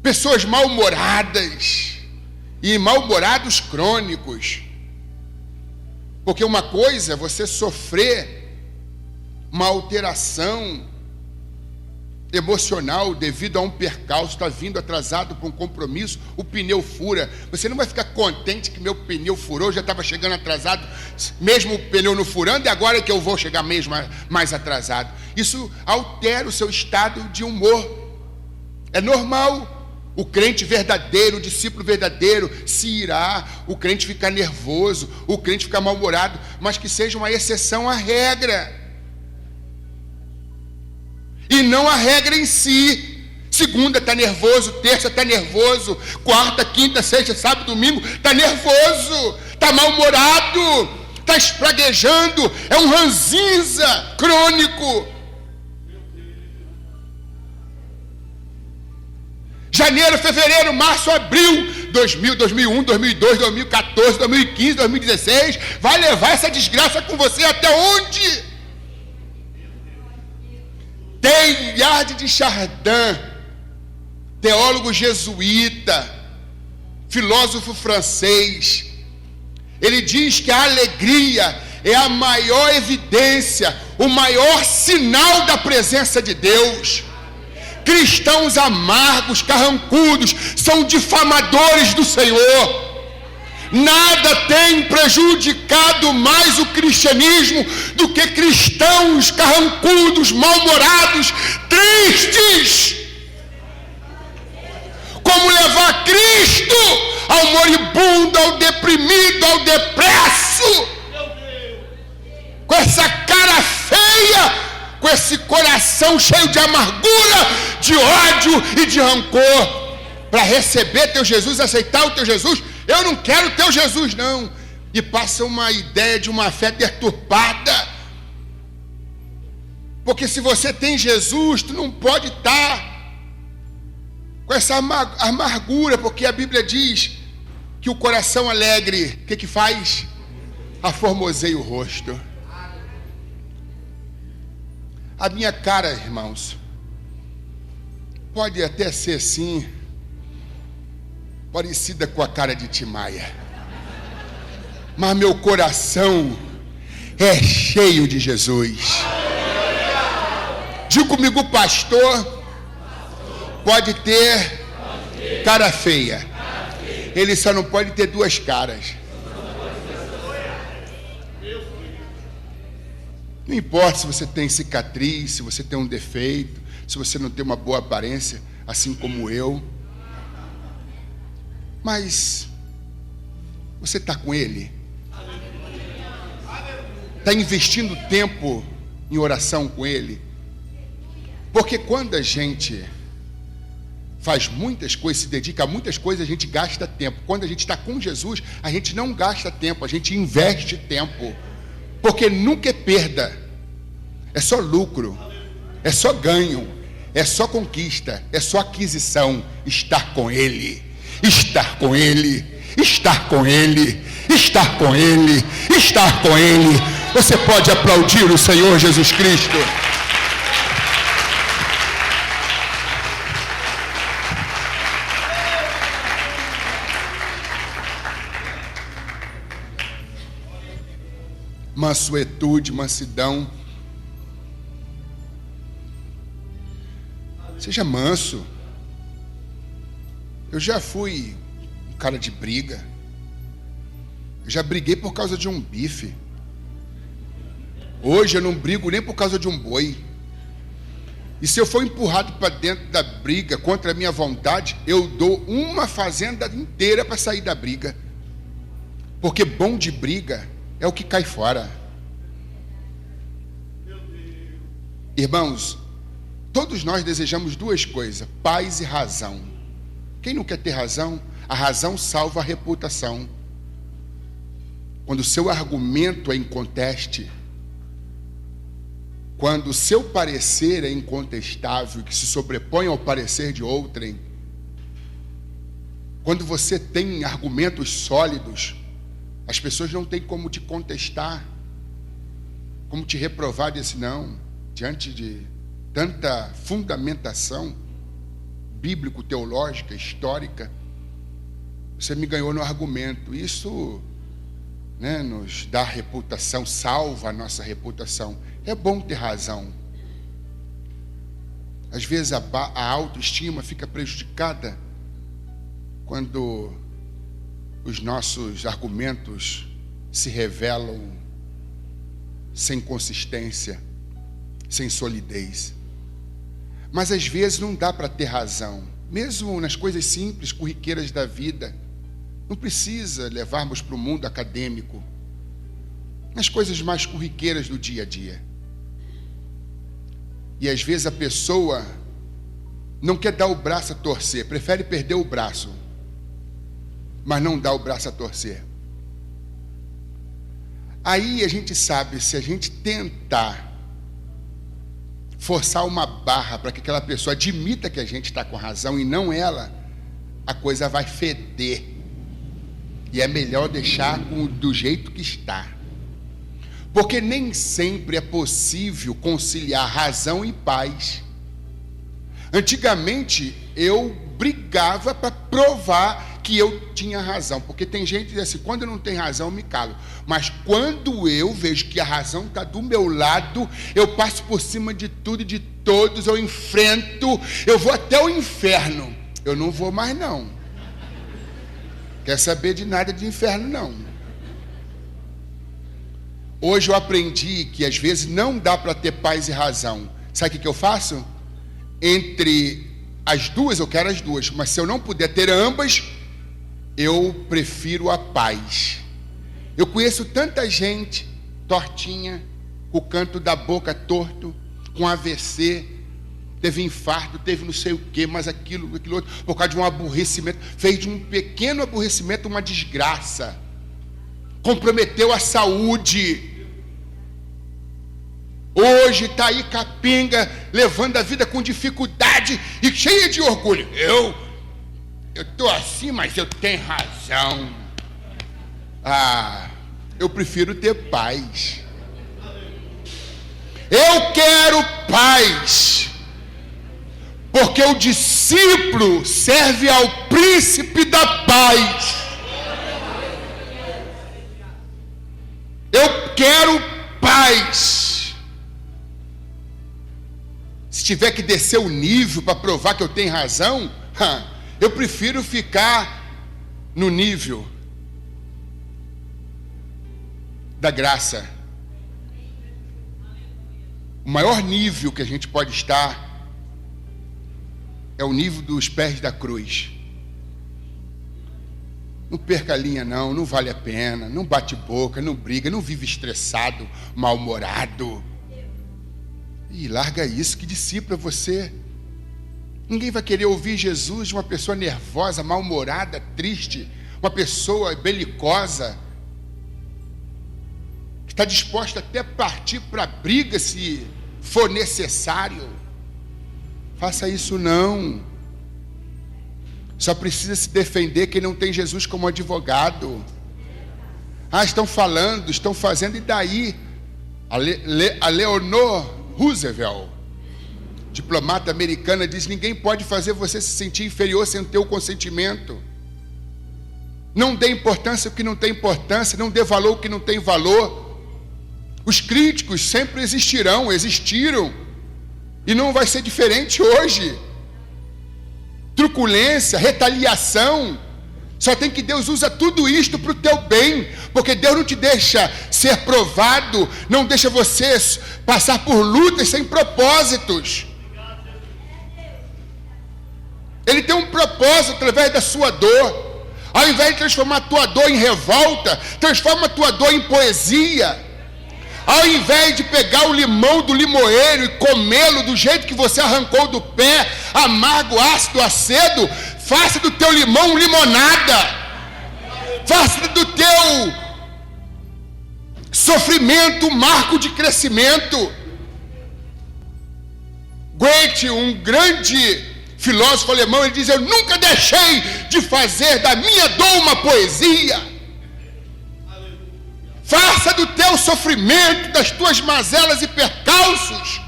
pessoas mal-humoradas e mal-humorados crônicos. Porque uma coisa é você sofrer uma alteração emocional devido a um percalço, está vindo atrasado para um compromisso, o pneu fura. Você não vai ficar contente que meu pneu furou, já estava chegando atrasado, mesmo o pneu não furando, e agora é que eu vou chegar mesmo mais atrasado. Isso altera o seu estado de humor. É normal. O crente verdadeiro, o discípulo verdadeiro se irá, o crente fica nervoso, o crente fica mal-humorado, mas que seja uma exceção à regra. E não a regra em si. Segunda está nervoso, terça está nervoso, quarta, quinta, sexta, sábado, domingo está nervoso, está mal-humorado, está espraguejando, é um ranzinza crônico. Janeiro, fevereiro, março, abril, 2000, 2001, 2002, 2014, 2015, 2016, vai levar essa desgraça com você até onde? Teilhard de Chardin, teólogo jesuíta, filósofo francês, ele diz que a alegria é a maior evidência, o maior sinal da presença de Deus. Cristãos amargos, carrancudos, são difamadores do Senhor. Nada tem prejudicado mais o cristianismo do que cristãos carrancudos, mal-humorados, tristes. Como levar Cristo ao moribundo, ao deprimido, ao depresso, com essa cara feia, com esse coração cheio de amargura, de ódio e de rancor, para receber teu Jesus, aceitar o teu Jesus. Eu não quero teu Jesus, não. E passa uma ideia de uma fé deturpada. Porque se você tem Jesus, tu não pode estar com essa amargura, porque a Bíblia diz que o coração alegre, o que faz? Aformoseia o rosto. A minha cara, irmãos, pode até ser assim, parecida com a cara de Timaya, mas meu coração é cheio de Jesus. Diga comigo, pastor, pode ter cara feia, ele só não pode ter duas caras. Não importa se você tem cicatriz, se você tem um defeito, se você não tem uma boa aparência, assim como eu. Mas você está com Ele? Está investindo tempo em oração com Ele? Porque quando a gente faz muitas coisas, se dedica a muitas coisas, a gente gasta tempo. Quando a gente está com Jesus, a gente não gasta tempo, a gente investe tempo. Porque nunca é perda, é só lucro, é só ganho, é só conquista, é só aquisição. Estar com Ele, estar com Ele, estar com Ele, estar com Ele, estar com Ele. Você pode aplaudir o Senhor Jesus Cristo. Mansuetude, mansidão. Seja manso. Eu já fui um cara de briga. Eu já briguei por causa de um bife. Hoje eu não brigo nem por causa de um boi. E se eu for empurrado para dentro da briga contra a minha vontade, eu dou uma fazenda inteira para sair da briga. Porque bom de briga é o que cai fora. Irmãos, todos nós desejamos duas coisas: paz e razão. Quem não quer ter razão? A razão salva a reputação. Quando o seu argumento é inconteste, quando o seu parecer é incontestável, que se sobrepõe ao parecer de outrem, quando você tem argumentos sólidos, as pessoas não têm como te contestar, como te reprovar desse não, diante de tanta fundamentação bíblico, teológica, histórica, você me ganhou no argumento. Isso, né, nos dá reputação, salva a nossa reputação. É bom ter razão. Às vezes a autoestima fica prejudicada quando os nossos argumentos se revelam sem consistência, sem solidez. Mas às vezes não dá para ter razão, mesmo nas coisas simples, corriqueiras da vida. Não precisa levarmos para o mundo acadêmico, nas coisas mais corriqueiras do dia a dia. E às vezes a pessoa não quer dar o braço a torcer, prefere perder o braço, mas não dá o braço a torcer. Aí a gente sabe, se a gente tentar forçar uma barra para que aquela pessoa admita que a gente está com razão e não ela, a coisa vai feder. E é melhor deixar do jeito que está. Porque nem sempre é possível conciliar razão e paz. Antigamente, eu brigava para provar que eu tinha razão. Porque tem gente que diz assim, quando eu não tenho razão, eu me calo. Mas quando eu vejo que a razão está do meu lado, eu passo por cima de tudo e de todos, eu enfrento, eu vou até o inferno. Eu não vou mais, não. Quer saber de nada de inferno, não. Hoje eu aprendi que às vezes não dá para ter paz e razão. Sabe o que eu faço? Entre as duas, eu quero as duas. Mas se eu não puder ter ambas, eu prefiro a paz. Eu conheço tanta gente tortinha, com o canto da boca torto, com AVC, teve infarto, teve não sei o que, mas aquilo outro, por causa de um aborrecimento, fez de um pequeno aborrecimento uma desgraça, comprometeu a saúde. Hoje está aí capenga, levando a vida com dificuldade e cheia de orgulho. Eu estou assim, mas eu tenho razão. Eu prefiro ter paz. Eu quero paz. Porque o discípulo serve ao príncipe da paz. Eu quero paz. Se tiver que descer o nível para provar que eu tenho razão, eu prefiro ficar no nível da graça. O maior nível que a gente pode estar é o nível dos pés da cruz. Não perca a linha, não vale a pena, não bate boca, não briga, não vive estressado, mal-humorado. E larga isso, que discípulo é você. Ninguém vai querer ouvir Jesus de uma pessoa nervosa, mal-humorada, triste, uma pessoa belicosa, que está disposta até a partir para a briga se for necessário. Faça isso não. Só precisa se defender quem não tem Jesus como advogado. Estão falando, estão fazendo, e daí? A Leonor Roosevelt, diplomata americana, diz: ninguém pode fazer você se sentir inferior sem ter o consentimento. Não dê importância ao que não tem importância, não dê valor ao que não tem valor. Os críticos sempre existiram, existiram, e não vai ser diferente hoje. Truculência, retaliação, só tem que Deus usa tudo isto para o teu bem, porque Deus não te deixa ser provado, não deixa você passar por lutas sem propósitos. Ele tem um propósito através da sua dor. Ao invés de transformar a tua dor em revolta, transforma a tua dor em poesia. Ao invés de pegar o limão do limoeiro e comê-lo do jeito que você arrancou do pé, amargo, ácido, azedo, faça do teu limão limonada. Faça do teu sofrimento um marco de crescimento. Goethe, um grande filósofo alemão, ele diz: eu nunca deixei de fazer da minha dor uma poesia. Faça do teu sofrimento, das tuas mazelas e percalços,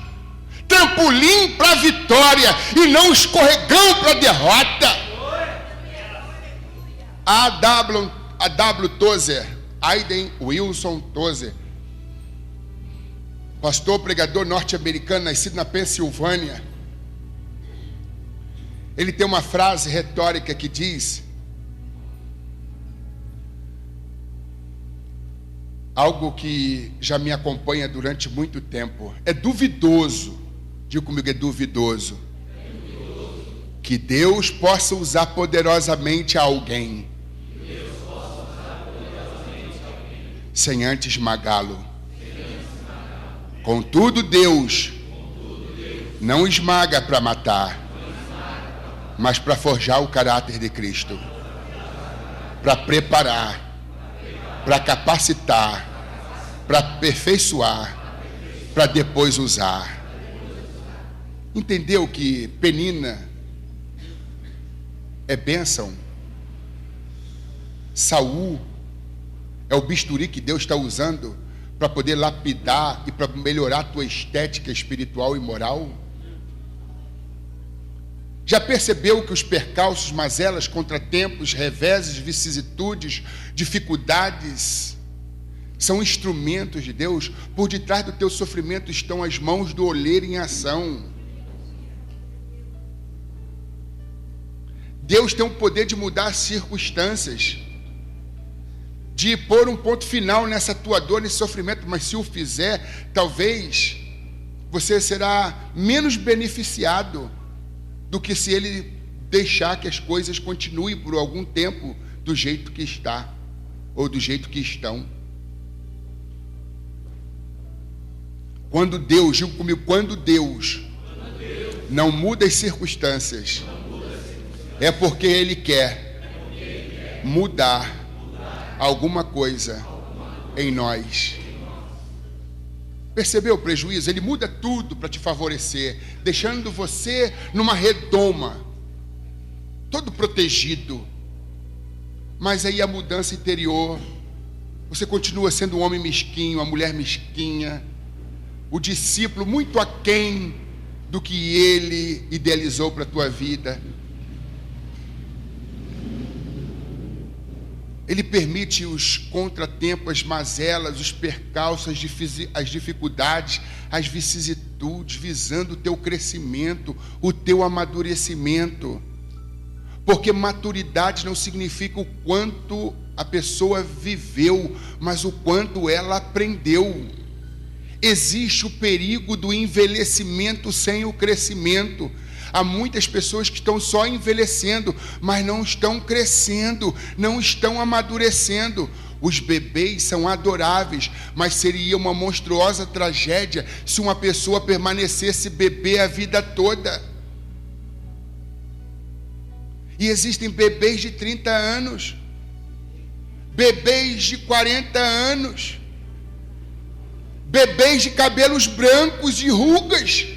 trampolim para a vitória e não escorregão para a derrota. A.W. Tozer, Aiden Wilson Tozer, pastor pregador norte-americano, nascido na Pensilvânia, ele tem uma frase retórica que diz algo que já me acompanha durante muito tempo. É duvidoso, diga comigo, é duvidoso, que Deus possa usar poderosamente alguém sem antes esmagá-lo. Contudo, Deus não esmaga para matar, mas para forjar o caráter de Cristo, para preparar, para capacitar, para aperfeiçoar, para depois usar. Entendeu que Penina é bênção? Saul é o bisturi que Deus está usando para poder lapidar e para melhorar a tua estética espiritual e moral? Já percebeu que os percalços, mazelas, contratempos, reveses, vicissitudes, dificuldades são instrumentos de Deus? Por detrás do teu sofrimento estão as mãos do oleiro em ação. Deus tem o poder de mudar as circunstâncias, de pôr um ponto final nessa tua dor, nesse sofrimento, mas se o fizer, talvez você será menos beneficiado do que se ele deixar que as coisas continuem por algum tempo do jeito que está, ou do jeito que estão. Quando Deus, diga comigo, quando Deus não muda as circunstâncias, é porque Ele quer mudar alguma coisa em nós. Percebeu o prejuízo? Ele muda tudo para te favorecer, deixando você numa redoma, todo protegido. Mas aí a mudança interior, você continua sendo um homem mesquinho, uma mulher mesquinha, o discípulo muito aquém do que ele idealizou para a tua vida. Ele permite os contratempos, as mazelas, os percalços, as dificuldades, as vicissitudes, visando o teu crescimento, o teu amadurecimento. Porque maturidade não significa o quanto a pessoa viveu, mas o quanto ela aprendeu. Existe o perigo do envelhecimento sem o crescimento. Há muitas pessoas que estão só envelhecendo, mas não estão crescendo, não estão amadurecendo. Os bebês são adoráveis, mas seria uma monstruosa tragédia se uma pessoa permanecesse bebê a vida toda. E existem bebês de 30 anos, bebês de 40 anos, bebês de cabelos brancos e rugas.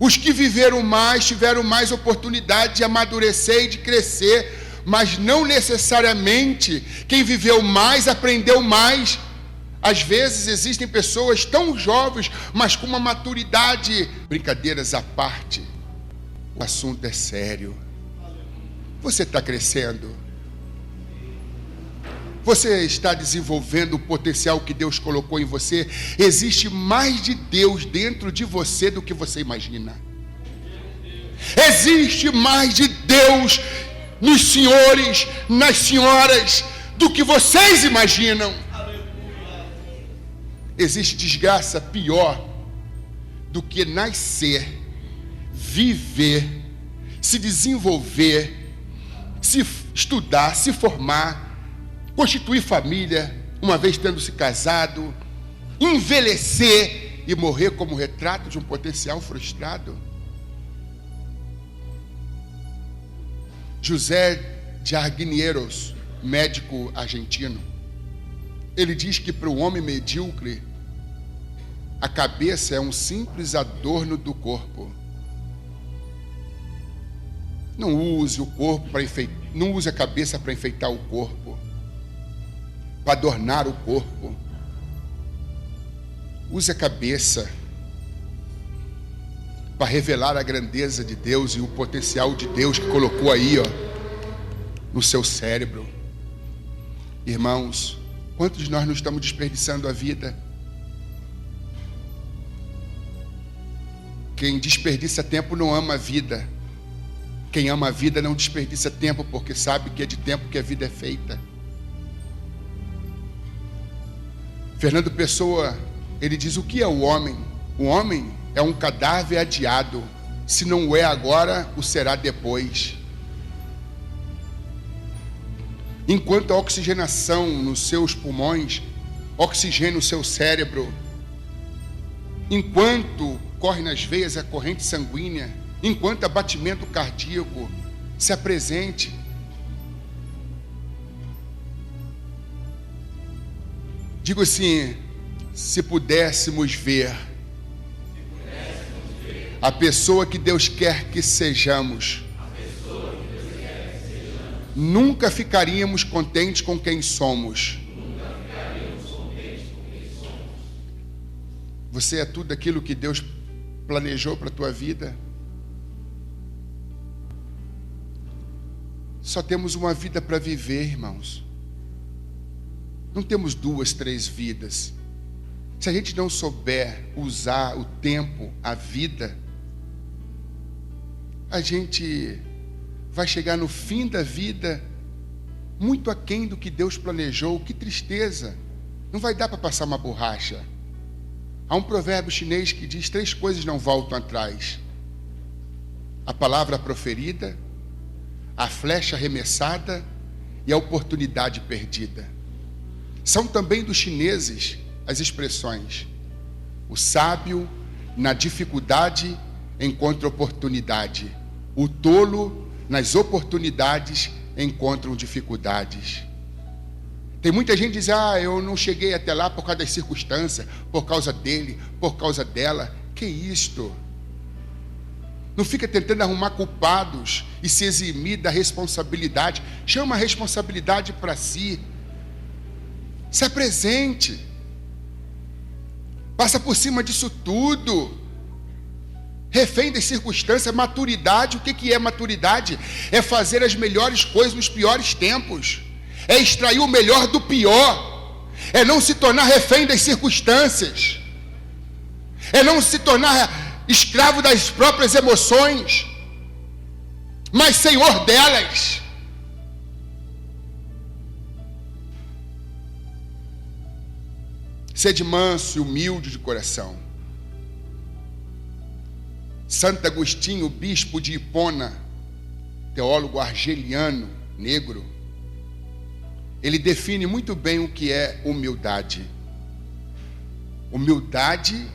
Os que viveram mais, tiveram mais oportunidade de amadurecer e de crescer, mas não necessariamente quem viveu mais aprendeu mais. Às vezes existem pessoas tão jovens, mas com uma maturidade. Brincadeiras à parte, o assunto é sério. Você está crescendo? Você está desenvolvendo o potencial que Deus colocou em você? Existe mais de Deus dentro de você do que você imagina. Existe mais de Deus nos senhores, nas senhoras, do que vocês imaginam. Existe desgraça pior do que nascer, viver, se desenvolver, se estudar, se formar, constituir família, uma vez tendo se casado, envelhecer e morrer como retrato de um potencial frustrado. José de Arguineiros, médico argentino, ele diz que para o homem medíocre, a cabeça é um simples adorno do corpo. Não use o corpo para enfeitar, não use a cabeça para enfeitar o corpo, para adornar o corpo. Use a cabeça para revelar a grandeza de Deus e o potencial de Deus que colocou aí, no seu cérebro. Irmãos, quantos de nós não estamos desperdiçando a vida? Quem desperdiça tempo não ama a vida. Quem ama a vida não desperdiça tempo, porque sabe que é de tempo que a vida é feita. Fernando Pessoa, ele diz: o que é o homem? O homem é um cadáver adiado. Se não o é agora, o será depois. Enquanto a oxigenação nos seus pulmões oxigena o seu cérebro, enquanto corre nas veias a corrente sanguínea, enquanto abatimento cardíaco se apresente, digo assim, se pudéssemos ver a pessoa que Deus quer que sejamos, nunca ficaríamos contentes com quem somos. Você é tudo aquilo que Deus planejou para a tua vida? Só temos uma vida para viver, irmãos. Não temos 2, 3 vidas. Se a gente não souber usar o tempo, a vida, a gente vai chegar no fim da vida muito aquém do que Deus planejou. Que tristeza! Não vai dar para passar uma borracha. Há um provérbio chinês que diz: 3 coisas não voltam atrás: a palavra proferida, a flecha arremessada e a oportunidade perdida. São também dos chineses as expressões: o sábio na dificuldade encontra oportunidade, o tolo nas oportunidades encontram dificuldades. Tem muita gente que diz: eu não cheguei até lá por causa das circunstâncias, por causa dele, por causa dela. Que isto? Não fica tentando arrumar culpados e se eximir da responsabilidade. Chama a responsabilidade para si. Se apresente. Passa por cima disso tudo. Refém das circunstâncias. Maturidade, o que é maturidade? É fazer as melhores coisas nos piores tempos. É extrair o melhor do pior. É não se tornar refém das circunstâncias. É não se tornar escravo das próprias emoções, mas senhor delas. Sede manso e humilde de coração. Santo Agostinho, bispo de Hipona, teólogo argeliano, negro, ele define muito bem o que é humildade. Humildade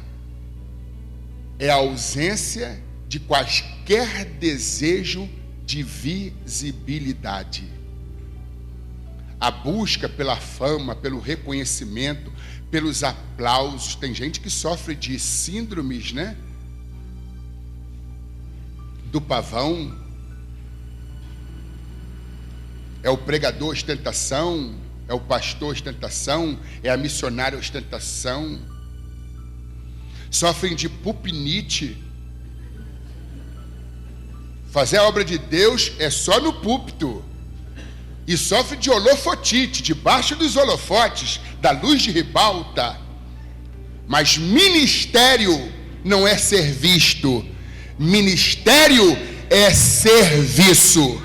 é a ausência de quaisquer desejo de visibilidade. A busca pela fama, pelo reconhecimento, pelos aplausos. Tem gente que sofre de síndromes, né? Do pavão. É o pregador ostentação, é o pastor ostentação, é a missionária ostentação. Sofrem de pupinite. Fazer a obra de Deus é só no púlpito. E sofre de holofotite, debaixo dos holofotes, da luz de ribalta. Mas ministério não é ser visto. Ministério é serviço.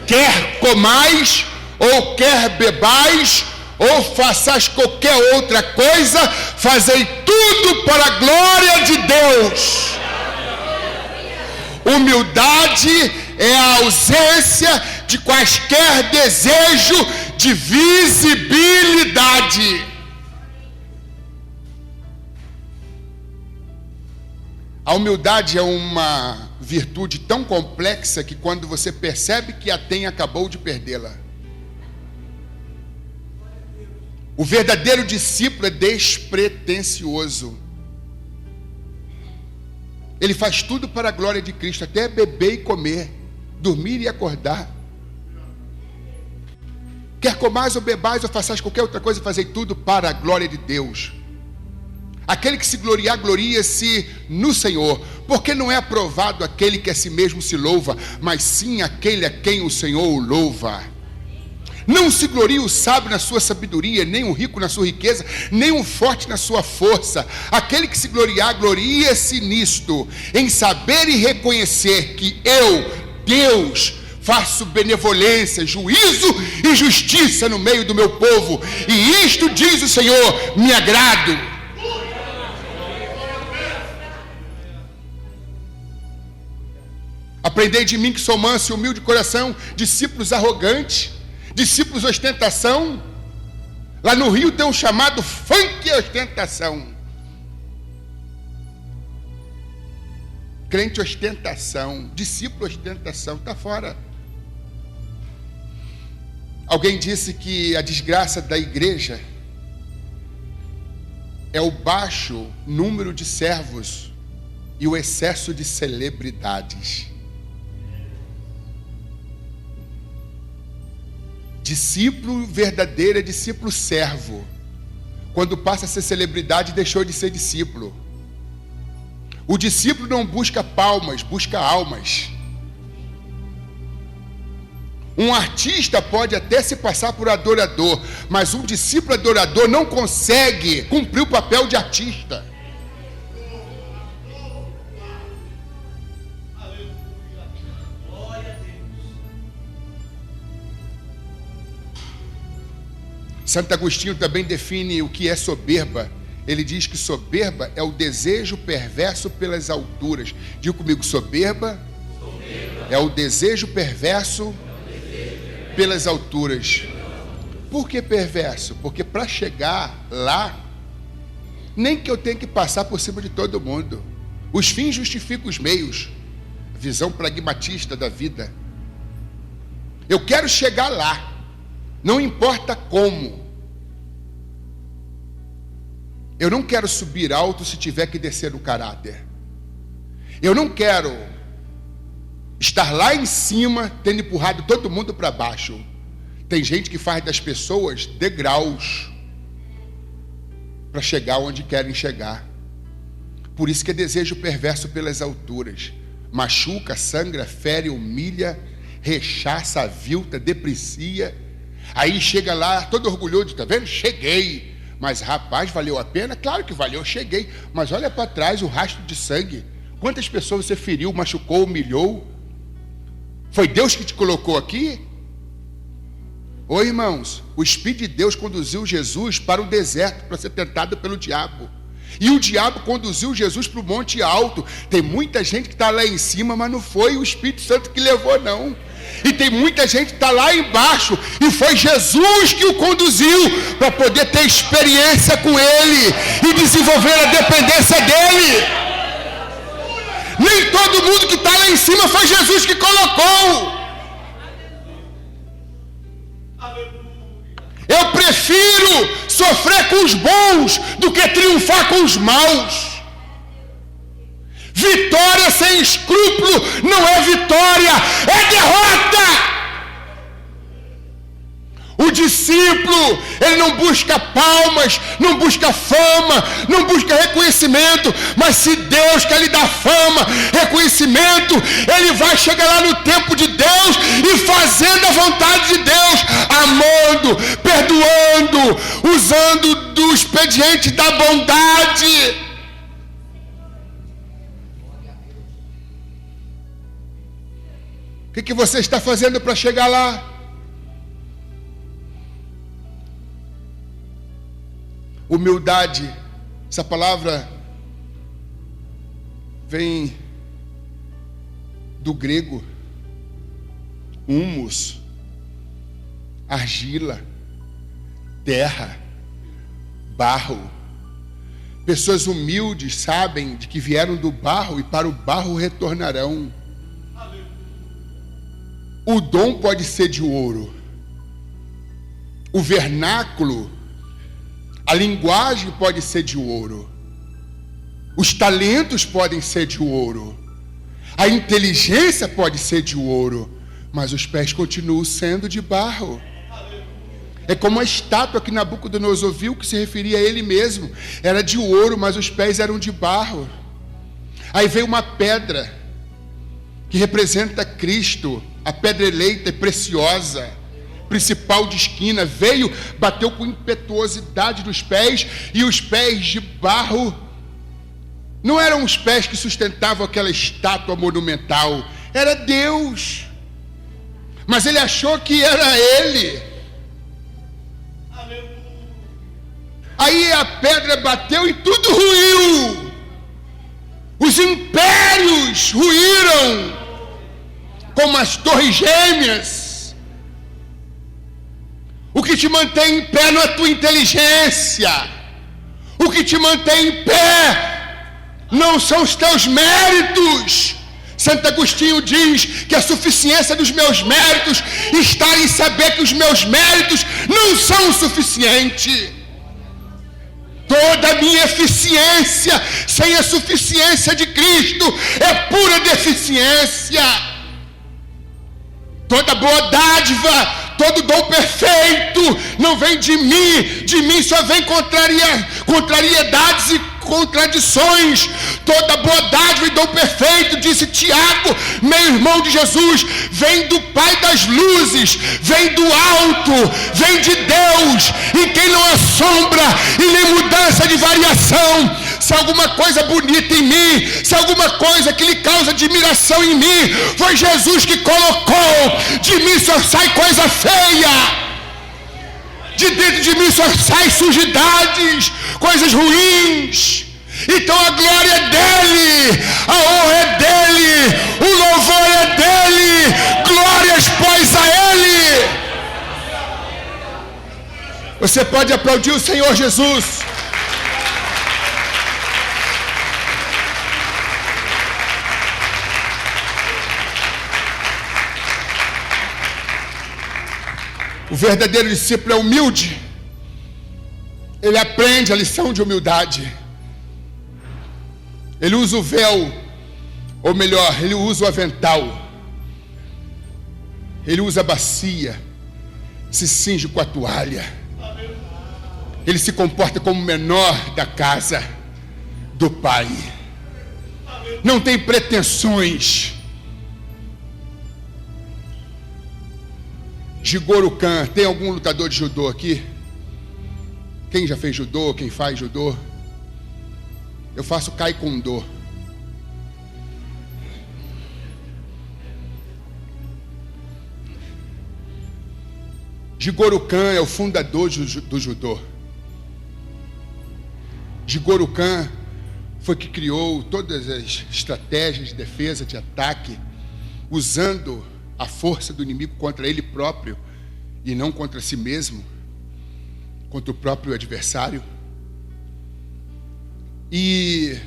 Quer comais, ou quer bebais, ou façais qualquer outra coisa, fazei tudo para a glória de Deus. Humildade é a ausência de quaisquer desejo de visibilidade. A humildade é uma virtude tão complexa que quando você percebe que a tem, acabou de perdê-la. O verdadeiro discípulo é despretensioso. Ele faz tudo para a glória de Cristo, até beber e comer, dormir e acordar. Quer comais ou bebais ou façais qualquer outra coisa, fazei tudo para a glória de Deus. Aquele que se gloriar, gloria-se no Senhor, porque não é aprovado aquele que a si mesmo se louva, mas sim aquele a quem o Senhor o louva. Não se glorie o sábio na sua sabedoria, nem o rico na sua riqueza, nem o forte na sua força. Aquele que se gloriar, gloria-se nisto, em saber e reconhecer que eu, Deus, faço benevolência, juízo e justiça no meio do meu povo, e isto, diz o Senhor, me agrado. Aprendei de mim que sou manso e humilde de coração, discípulos arrogantes, discípulos ostentação. Lá no Rio tem um chamado funk ostentação. Crente ostentação, discípulo ostentação, está fora. Alguém disse que a desgraça da igreja é o baixo número de servos e o excesso de celebridades. Discípulo verdadeiro é discípulo servo. Quando passa a ser celebridade, deixou de ser discípulo. O discípulo não busca palmas, busca almas. Um artista pode até se passar por adorador, mas um discípulo adorador não consegue cumprir o papel de artista. Santo Agostinho também define o que é soberba. Ele diz que soberba é o desejo perverso pelas alturas. Diga comigo, soberba é o desejo perverso pelas alturas. Por que perverso? Porque para chegar lá, nem que eu tenha que passar por cima de todo mundo. Os fins justificam os meios. Visão pragmatista da vida. Eu quero chegar lá, não importa como. Eu não quero subir alto se tiver que descer no caráter. Eu não quero estar lá em cima tendo empurrado todo mundo para baixo. Tem gente que faz das pessoas degraus para chegar onde querem chegar. Por isso que é desejo perverso pelas alturas. Machuca, sangra, fere, humilha, rechaça, avilta, deprecia. Aí chega lá todo orgulhoso, tá vendo? Cheguei. Mas rapaz, valeu a pena? Claro que valeu, eu cheguei. Mas olha para trás o rastro de sangue. Quantas pessoas você feriu, machucou, humilhou? Foi Deus que te colocou aqui? Ô irmãos, o Espírito de Deus conduziu Jesus para o deserto para ser tentado pelo diabo. E o diabo conduziu Jesus para o monte alto. Tem muita gente que está lá em cima, mas não foi o Espírito Santo que levou, não. E tem muita gente que está lá embaixo e foi Jesus que o conduziu para poder ter experiência com Ele e desenvolver a dependência dEle. Nem todo mundo que está lá em cima foi Jesus que colocou. Eu prefiro sofrer com os bons do que triunfar com os maus. Vitória sem escrúpulo não é vitória, é derrota. O discípulo, ele não busca palmas, não busca fama, não busca reconhecimento, mas se Deus quer lhe dar fama, reconhecimento, ele vai chegar lá no tempo de Deus e fazendo a vontade de Deus, amando, perdoando, usando do expediente da bondade. O que você está fazendo para chegar lá? Humildade, essa palavra vem do grego, humus, argila, terra, barro. Pessoas humildes sabem de que vieram do barro e para o barro retornarão. O dom pode ser de ouro, o vernáculo, a linguagem pode ser de ouro, os talentos podem ser de ouro, a inteligência pode ser de ouro, mas os pés continuam sendo de barro. É como a estátua que Nabucodonosor viu, que se referia a ele mesmo. Era de ouro, mas os pés eram de barro. Aí veio uma pedra que representa Cristo, a pedra eleita e preciosa, principal de esquina. Veio, bateu com impetuosidade nos pés, e os pés de barro não eram os pés que sustentavam aquela estátua monumental, era Deus. Mas ele achou que era ele. Aí a pedra bateu e tudo ruiu. Os impérios ruíram como as torres gêmeas. O que te mantém em pé não é a tua inteligência. O que te mantém em pé não são os teus méritos. Santo Agostinho diz que a suficiência dos meus méritos está em saber que os meus méritos não são o suficiente. Toda a minha eficiência sem a suficiência de Cristo é pura deficiência. Toda boa dádiva, todo dom perfeito não vem de mim só vem contrariedades e contradições. Toda boa dádiva e dom perfeito, disse Tiago, meu irmão de Jesus, vem do Pai das luzes, vem do alto, vem de Deus, em quem não há sombra e nem mudança de variação. Se alguma coisa bonita em mim, se alguma coisa que lhe causa admiração em mim, foi Jesus que colocou. De mim só sai coisa feia. De dentro de mim só sai sujidades, coisas ruins. Então a glória é dele, a honra é dele, o louvor é dele, glórias pois a ele. Você pode aplaudir o Senhor Jesus. O verdadeiro discípulo é humilde. Ele aprende a lição de humildade. Ele usa o véu, ou melhor, ele usa o avental. Ele usa a bacia, se cinge com a toalha. Ele se comporta como o menor da casa do Pai. Não tem pretensões. Jigoro Khan, tem algum lutador de judô aqui? Quem já fez judô? Quem faz judô? Eu faço Taekwondo. Jigoro Khan é o fundador do judô. Jigoro Khan foi que criou todas as estratégias de defesa, de ataque, usando a força do inimigo contra ele próprio e não contra si mesmo, contra o próprio adversário. E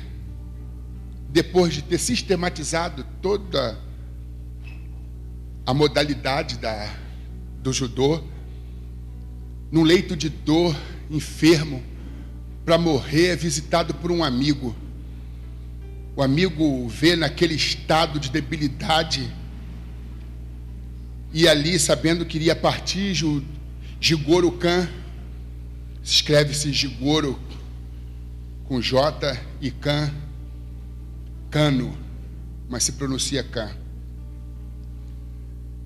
depois de ter sistematizado toda a modalidade do judô, num leito de dor, enfermo, para morrer, é visitado por um amigo. O amigo o vê naquele estado de debilidade, e ali, sabendo que iria partir, Jigoro Khan, escreve-se Jigoro com J e Khan, Cano, mas se pronuncia Khan.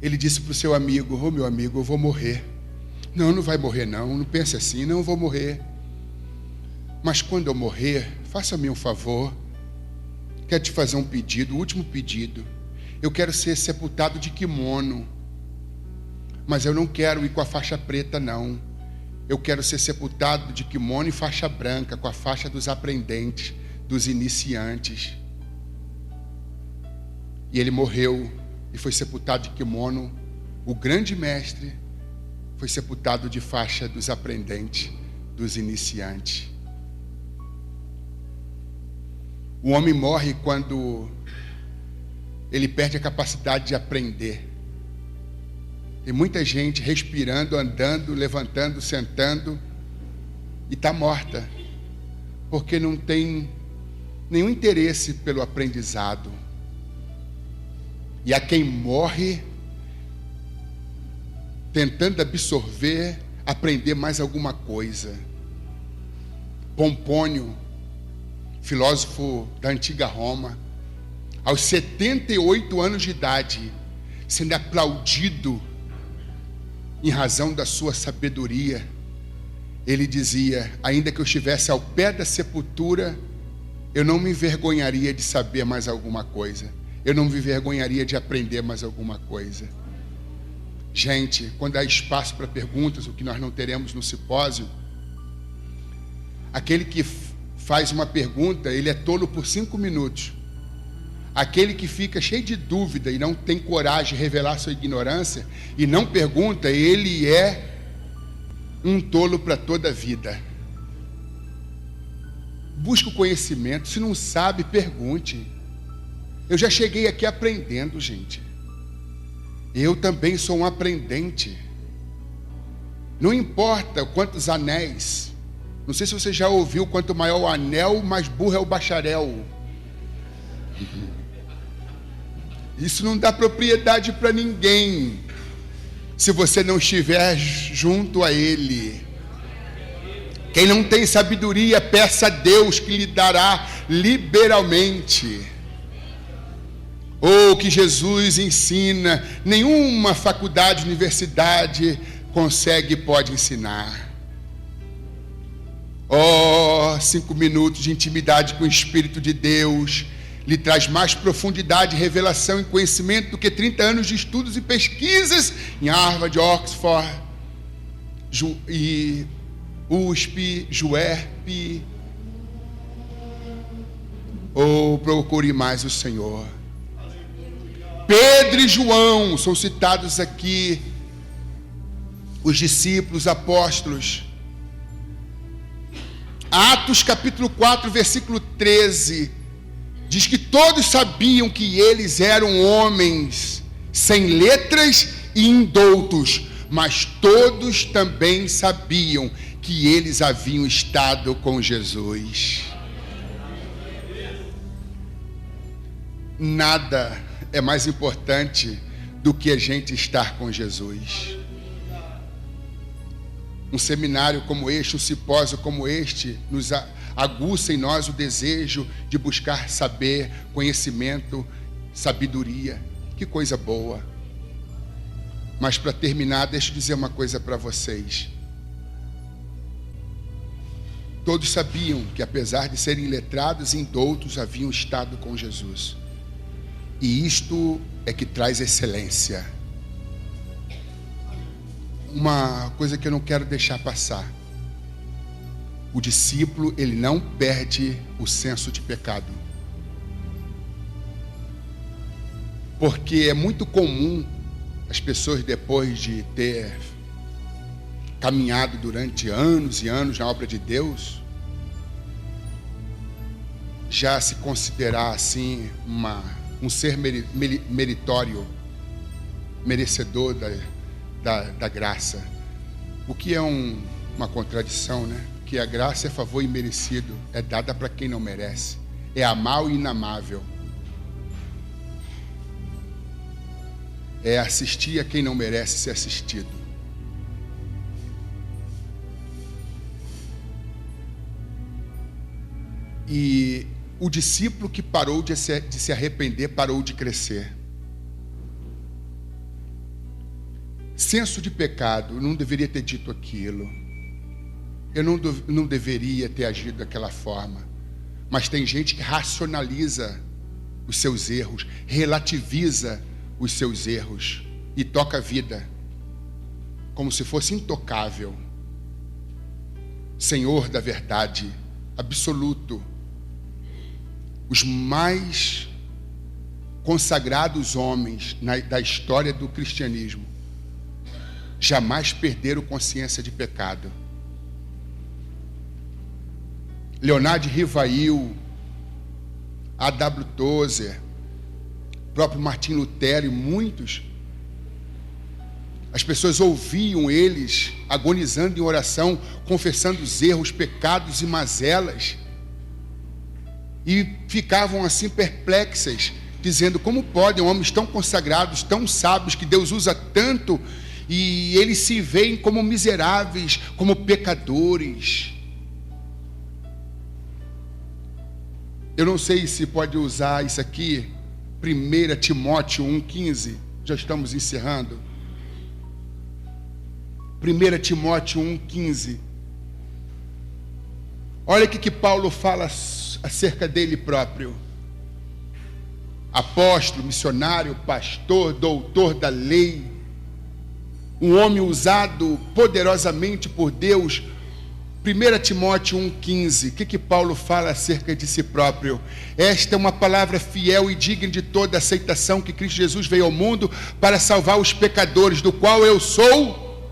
Ele disse para o seu amigo: ô meu amigo, eu vou morrer. Não, não vai morrer não, não pense assim, não vou morrer. Mas quando eu morrer, faça-me um favor, quero te fazer um pedido, o último pedido. Eu quero ser sepultado de kimono, mas eu não quero ir com a faixa preta não. Eu quero ser sepultado de kimono e faixa branca, com a faixa dos aprendentes, dos iniciantes. E ele morreu e foi sepultado de kimono. O grande mestre foi sepultado de faixa dos aprendentes, dos iniciantes. O homem morre quando ele perde a capacidade de aprender. Tem muita gente respirando, andando, levantando, sentando, e está morta, porque não tem nenhum interesse pelo aprendizado. E a quem morre tentando absorver aprender mais alguma coisa. Pompônio, filósofo da antiga Roma, aos 78 anos de idade, sendo aplaudido em razão da sua sabedoria, ele dizia: ainda que eu estivesse ao pé da sepultura, eu não me envergonharia de saber mais alguma coisa, eu não me envergonharia de aprender mais alguma coisa. Gente, quando há espaço para perguntas, o que nós não teremos no simpósio, aquele que faz uma pergunta, ele é tolo por 5 minutos. Aquele que fica cheio de dúvida e não tem coragem de revelar sua ignorância e não pergunta, ele é um tolo para toda a vida. Busque o conhecimento. Se não sabe, pergunte. Eu já cheguei aqui aprendendo, gente. Eu também sou um aprendente. Não importa quantos anéis. Não sei se você já ouviu, quanto maior o anel, mais burro é o bacharel. Isso não dá propriedade para ninguém, se você não estiver junto a Ele. Quem não tem sabedoria, peça a Deus, que lhe dará liberalmente. O que Jesus ensina, nenhuma faculdade, universidade consegue, pode ensinar. 5 minutos de intimidade com o Espírito de Deus lhe traz mais profundidade, revelação e conhecimento do que 30 anos de estudos e pesquisas em Harvard, Oxford, e USP, JUERP. Procure mais o Senhor. Pedro e João são citados aqui, os discípulos, apóstolos. Atos capítulo 4, versículo 13, diz que todos sabiam que eles eram homens sem letras e indoutos, mas todos também sabiam que eles haviam estado com Jesus. Nada é mais importante do que a gente estar com Jesus. Um seminário como este, um simpósio como este, nos aguça em nós o desejo de buscar saber, conhecimento, sabedoria. Que coisa boa. Mas para terminar, deixa eu dizer uma coisa para vocês. Todos sabiam que, apesar de serem letrados e indoutos, haviam estado com Jesus. E isto é que traz excelência. Uma coisa que eu não quero deixar passar: o discípulo, ele não perde o senso de pecado. Porque é muito comum as pessoas, depois de ter caminhado durante anos e anos na obra de Deus, já se considerar assim um ser meritório, merecedor da graça. O que é uma contradição, né? Que a graça é favor imerecido, é dada para quem não merece, é amar o inamável, é assistir a quem não merece ser assistido. E o discípulo que parou de se arrepender, parou de crescer. Senso de pecado, eu não deveria ter dito aquilo, eu não deveria ter agido daquela forma. Mas tem gente que racionaliza os seus erros, relativiza os seus erros e toca a vida como se fosse intocável. Senhor da verdade absoluto, os mais consagrados homens da história do cristianismo jamais perderam consciência de pecado. Leonardo Rivail, A.W. Tozer, próprio Martim Lutero e muitos, as pessoas ouviam eles agonizando em oração, confessando os erros, pecados e mazelas, e ficavam assim perplexas, dizendo: como podem homens tão consagrados, tão sábios, que Deus usa tanto, e eles se veem como miseráveis, como pecadores. Eu não sei se pode usar isso aqui, 1 Timóteo 1,15, já estamos encerrando. 1 Timóteo 1,15. Olha o que Paulo fala acerca dele próprio. Apóstolo, missionário, pastor, doutor da lei, um homem usado poderosamente por Deus. 1 Timóteo 1,15, o que Paulo fala acerca de si próprio? Esta é uma palavra fiel e digna de toda aceitação, que Cristo Jesus veio ao mundo para salvar os pecadores, do qual eu sou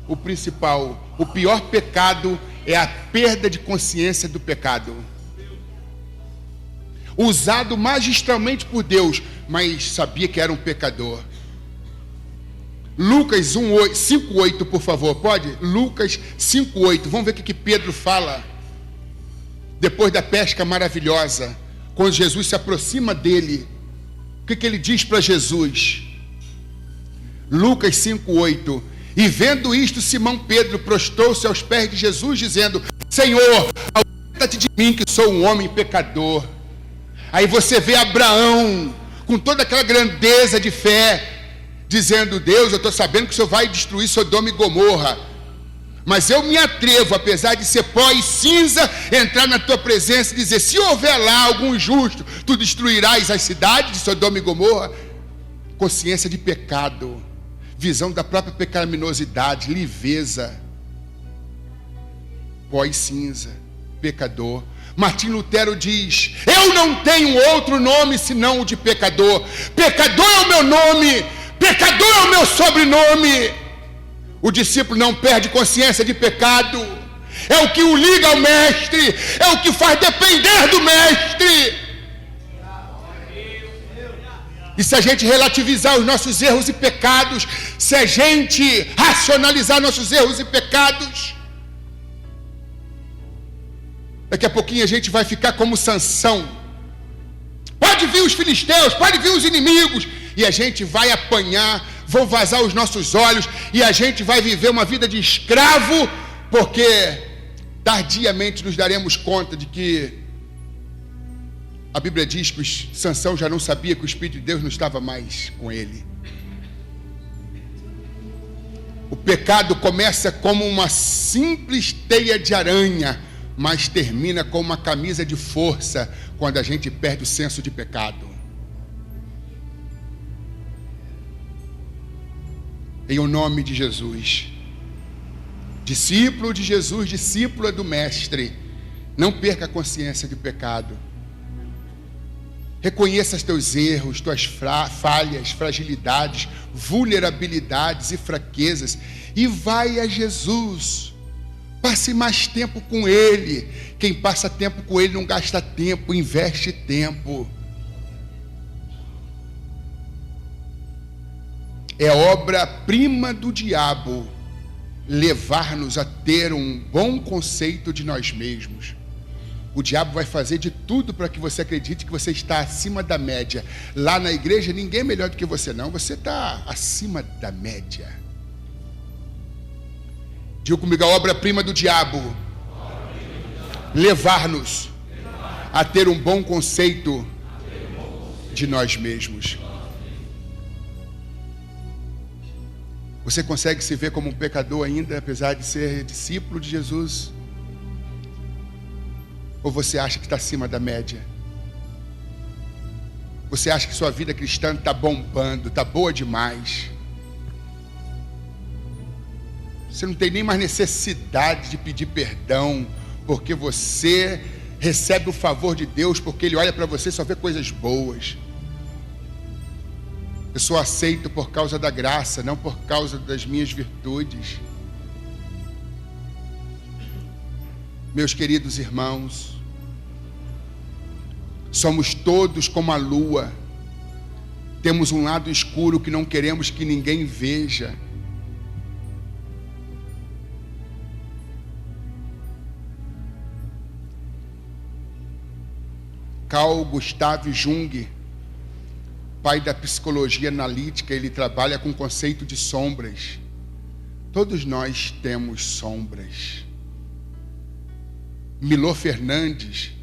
o principal. O pior pecado é a perda de consciência do pecado. Usado magistralmente por Deus, mas sabia que era um pecador. Lucas 5,8, por favor, pode? Lucas 5,8, vamos ver o que Pedro fala. Depois da pesca maravilhosa, quando Jesus se aproxima dele, o que ele diz para Jesus? Lucas 5,8. E vendo isto, Simão Pedro prostrou-se aos pés de Jesus, dizendo: Senhor, aparta-te de mim, que sou um homem pecador. Aí você vê Abraão, com toda aquela grandeza de fé, dizendo: Deus, eu estou sabendo que o Senhor vai destruir Sodoma e Gomorra, mas eu me atrevo, apesar de ser pó e cinza, entrar na tua presença e dizer: se houver lá algum justo, tu destruirás as cidades de Sodoma e Gomorra. Consciência de pecado, visão da própria pecaminosidade, liveza, pó e cinza, pecador. Martim Lutero diz: eu não tenho outro nome senão o de pecador. Pecador é o meu nome, pecador é o meu sobrenome. O discípulo não perde consciência de pecado, é o que o liga ao mestre, é o que faz depender do mestre. E se a gente relativizar os nossos erros e pecados, se a gente racionalizar nossos erros e pecados, daqui a pouquinho a gente vai ficar como Sansão. Pode vir os filisteus, pode vir os inimigos, e a gente vai apanhar, vão vazar os nossos olhos, e a gente vai viver uma vida de escravo, porque tardiamente nos daremos conta de que a Bíblia diz que Sansão já não sabia que o Espírito de Deus não estava mais com ele. O pecado começa como uma simples teia de aranha, mas termina com uma camisa de força quando a gente perde o senso de pecado. Em o nome de Jesus, discípulo de Jesus, discípula do Mestre, não perca a consciência de pecado. Reconheça os teus erros, tuas falhas, fragilidades, vulnerabilidades e fraquezas, e vai a Jesus. Passe mais tempo com Ele. Quem passa tempo com Ele não gasta tempo, investe tempo. É obra-prima do diabo levar-nos a ter um bom conceito de nós mesmos. O diabo vai fazer de tudo para que você acredite que você está acima da média. Lá na igreja ninguém é melhor do que você, não. Você está acima da média. Diga comigo: a obra-prima do diabo levar-nos a ter um bom conceito de nós mesmos. Você consegue se ver como um pecador ainda, apesar de ser discípulo de Jesus? Ou você acha que está acima da média? Você acha que sua vida cristã está bombando, está boa demais? Você não tem nem mais necessidade de pedir perdão, porque você recebe o favor de Deus, porque Ele olha para você e só vê coisas boas. Eu sou aceito por causa da graça, não por causa das minhas virtudes. Meus queridos irmãos, somos todos como a lua. Temos um lado escuro que não queremos que ninguém veja. Carl Gustav Jung, pai da psicologia analítica, ele trabalha com o conceito de sombras. Todos nós temos sombras. Milor Fernandes,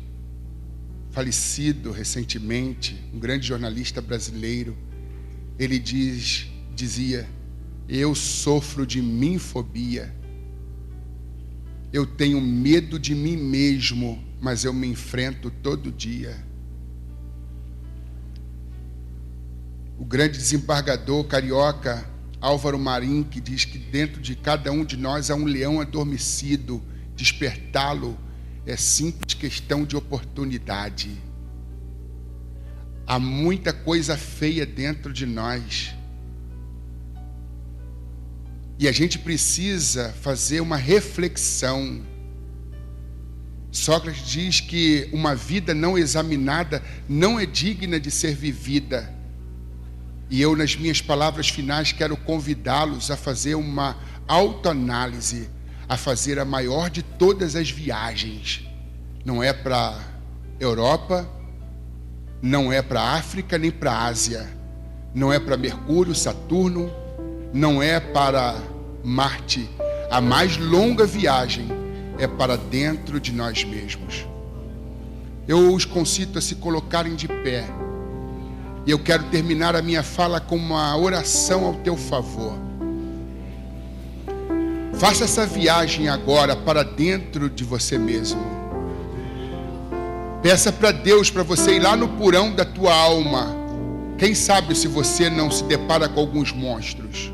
falecido recentemente, um grande jornalista brasileiro, ele dizia: eu sofro de minfobia. Eu tenho medo de mim mesmo, mas eu me enfrento todo dia. O grande desembargador carioca Álvaro Marim, que diz que dentro de cada um de nós há um leão adormecido, despertá-lo é simples questão de oportunidade. Há muita coisa feia dentro de nós. E a gente precisa fazer uma reflexão. Sócrates diz que uma vida não examinada não é digna de ser vivida. E eu, nas minhas palavras finais, quero convidá-los a fazer uma autoanálise, a fazer a maior de todas as viagens. Não é para a Europa, não é para a África, nem para a Ásia. Não é para Mercúrio, Saturno, não é para Marte. A mais longa viagem é para dentro de nós mesmos. Eu os concito a se colocarem de pé. E eu quero terminar a minha fala com uma oração ao teu favor. Faça essa viagem agora para dentro de você mesmo. Peça para Deus para você ir lá no porão da tua alma. Quem sabe se você não se depara com alguns monstros.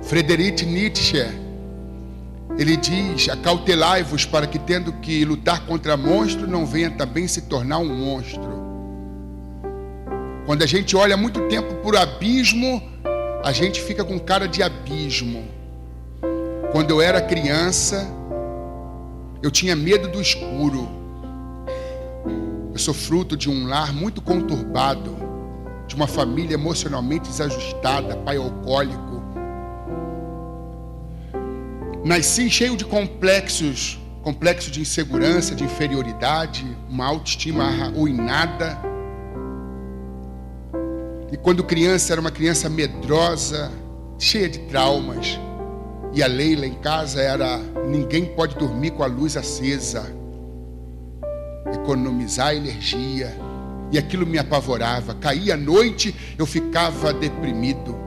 Friedrich Nietzsche, ele diz: acautelai-vos para que, tendo que lutar contra monstro, não venha também se tornar um monstro. Quando a gente olha muito tempo por abismo, a gente fica com cara de abismo. Quando eu era criança, eu tinha medo do escuro. Eu sou fruto de um lar muito conturbado, de uma família emocionalmente desajustada, pai alcoólico. Nasci cheio de complexos de insegurança, de inferioridade, uma autoestima arruinada. E quando criança, era uma criança medrosa, cheia de traumas. E a lei lá em casa era: ninguém pode dormir com a luz acesa. Economizar energia. E aquilo me apavorava. Caía à noite, eu ficava deprimido.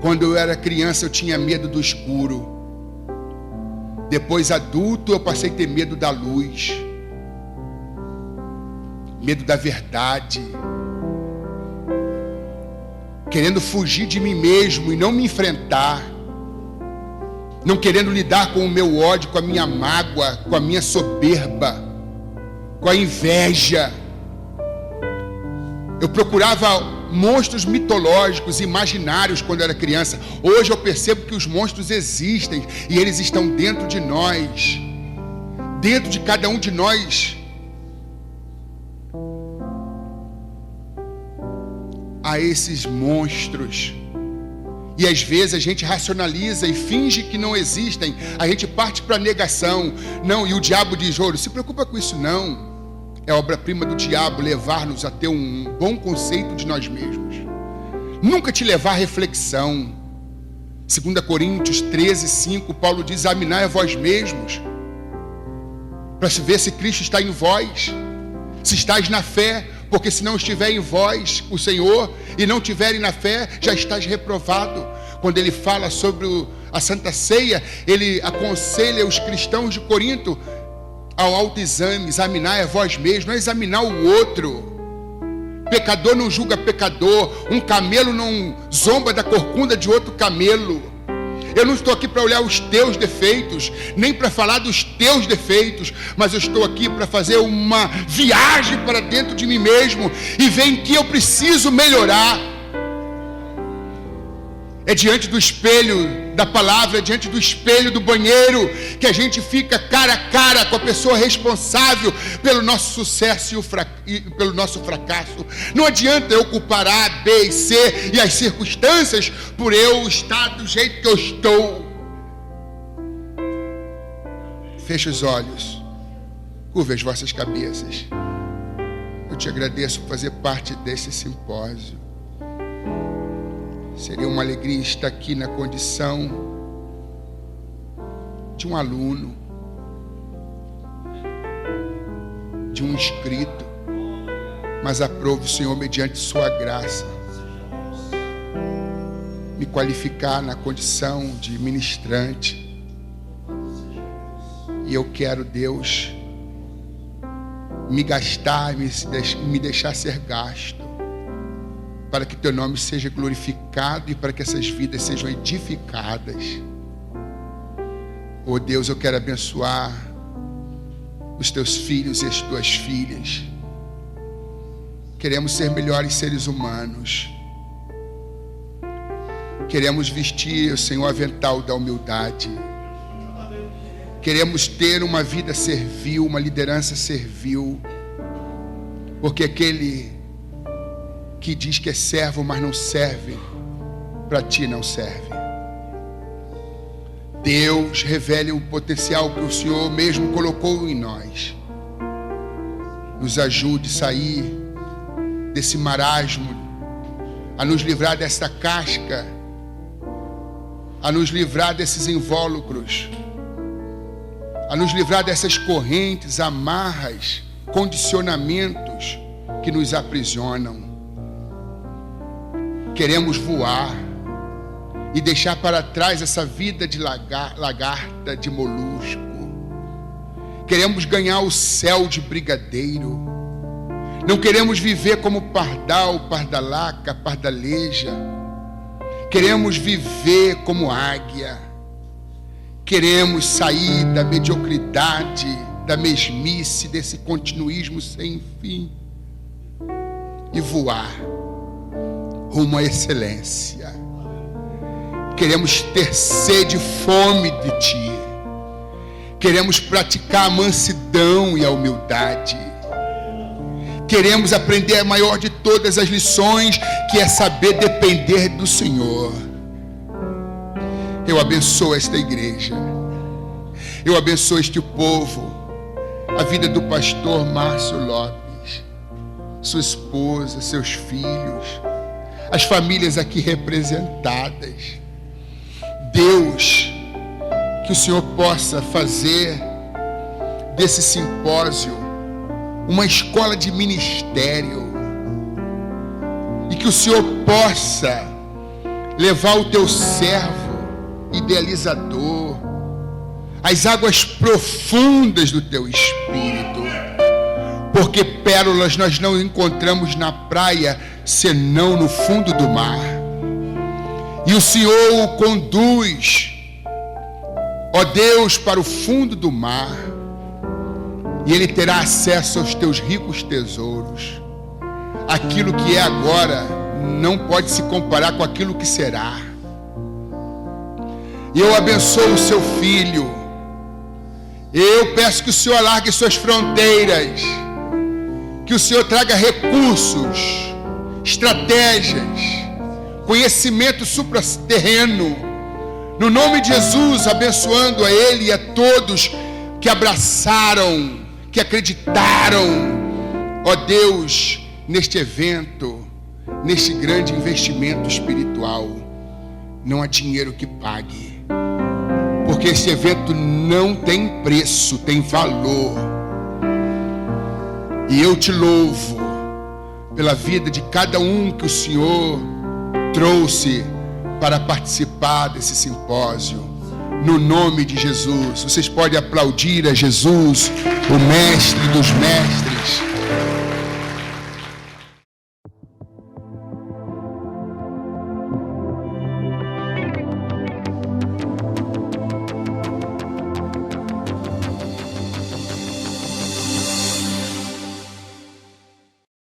Quando eu era criança, eu tinha medo do escuro. Depois, adulto, eu passei a ter medo da luz. Medo da verdade, querendo fugir de mim mesmo e não me enfrentar, não querendo lidar com o meu ódio, com a minha mágoa, com a minha soberba, com a inveja. Eu procurava monstros mitológicos, imaginários quando eu era criança. Hoje eu percebo que os monstros existem e eles estão dentro de nós, dentro de cada um de nós. A esses monstros. E às vezes a gente racionaliza e finge que não existem. A gente parte para a negação. Não, e o diabo diz: não se preocupa com isso não. É obra-prima do diabo levar-nos a ter um bom conceito de nós mesmos. Nunca te levar à reflexão. 2 Coríntios 13:5, Paulo diz: examinai a vós mesmos, para se ver se Cristo está em vós, se estáis na fé. Porque se não estiver em vós o Senhor e não tiverem na fé, já estás reprovado. Quando ele fala sobre a Santa Ceia, ele aconselha os cristãos de Corinto ao autoexame: examinar a vós mesmos, não é examinar o outro. Pecador não julga pecador, um camelo não zomba da corcunda de outro camelo. Eu não estou aqui para olhar os teus defeitos, nem para falar dos teus defeitos, mas eu estou aqui para fazer uma viagem para dentro de mim mesmo e ver em que eu preciso melhorar. É diante do espelho da palavra, é diante do espelho do banheiro, que a gente fica cara a cara com a pessoa responsável pelo nosso sucesso e pelo nosso fracasso. Não adianta eu culpar A, B e C e as circunstâncias por eu estar do jeito que eu estou. Feche os olhos, curve as vossas cabeças. Eu te agradeço por fazer parte desse simpósio. Seria uma alegria estar aqui na condição de um aluno, de um inscrito, mas aprove o Senhor, mediante sua graça, me qualificar na condição de ministrante. E eu quero, Deus, me gastar, me deixar ser gasto, para que teu nome seja glorificado e para que essas vidas sejam edificadas. Oh Deus, eu quero abençoar os teus filhos e as tuas filhas. Queremos ser melhores seres humanos. Queremos vestir, Senhor, o avental da humildade. Queremos ter uma vida servil, uma liderança servil. Porque aquele que diz que é servo, mas não serve, para ti não serve. Deus, revele o potencial que o Senhor mesmo colocou em nós. Nos ajude a sair desse marasmo, a nos livrar dessa casca, a nos livrar desses invólucros, a nos livrar dessas correntes, amarras, condicionamentos que nos aprisionam. Queremos voar e deixar para trás essa vida de lagarta, de molusco. Queremos ganhar o céu de brigadeiro. Não queremos viver como pardal, pardalaca, pardaleja. Queremos viver como águia. Queremos sair da mediocridade, da mesmice, desse continuismo sem fim e voar rumo à excelência. Queremos ter sede e fome de ti. Queremos praticar a mansidão e a humildade. Queremos aprender a maior de todas as lições, que é saber depender do Senhor. Eu abençoo esta igreja. Eu abençoo este povo. A vida do pastor Márcio Lopes, sua esposa, seus filhos, as famílias aqui representadas. Deus, que o Senhor possa fazer desse simpósio uma escola de ministério, e que o Senhor possa levar o teu servo idealizador às águas profundas do teu espírito, porque pérolas nós não encontramos na praia, senão no fundo do mar. E o Senhor o conduz, ó Deus, para o fundo do mar, e ele terá acesso aos teus ricos tesouros. Aquilo que é agora não pode se comparar com aquilo que será. E eu abençoo o seu filho. Eu peço que o Senhor alargue suas fronteiras, que o Senhor traga recursos, estratégias, conhecimento supraterreno, no nome de Jesus, abençoando a ele e a todos que abraçaram, que acreditaram, ó Deus, neste evento, neste grande investimento espiritual. Não há dinheiro que pague, porque esse evento não tem preço, tem valor. E eu te louvo pela vida de cada um que o Senhor trouxe para participar desse simpósio, no nome de Jesus. Vocês podem aplaudir a Jesus, o mestre dos mestres.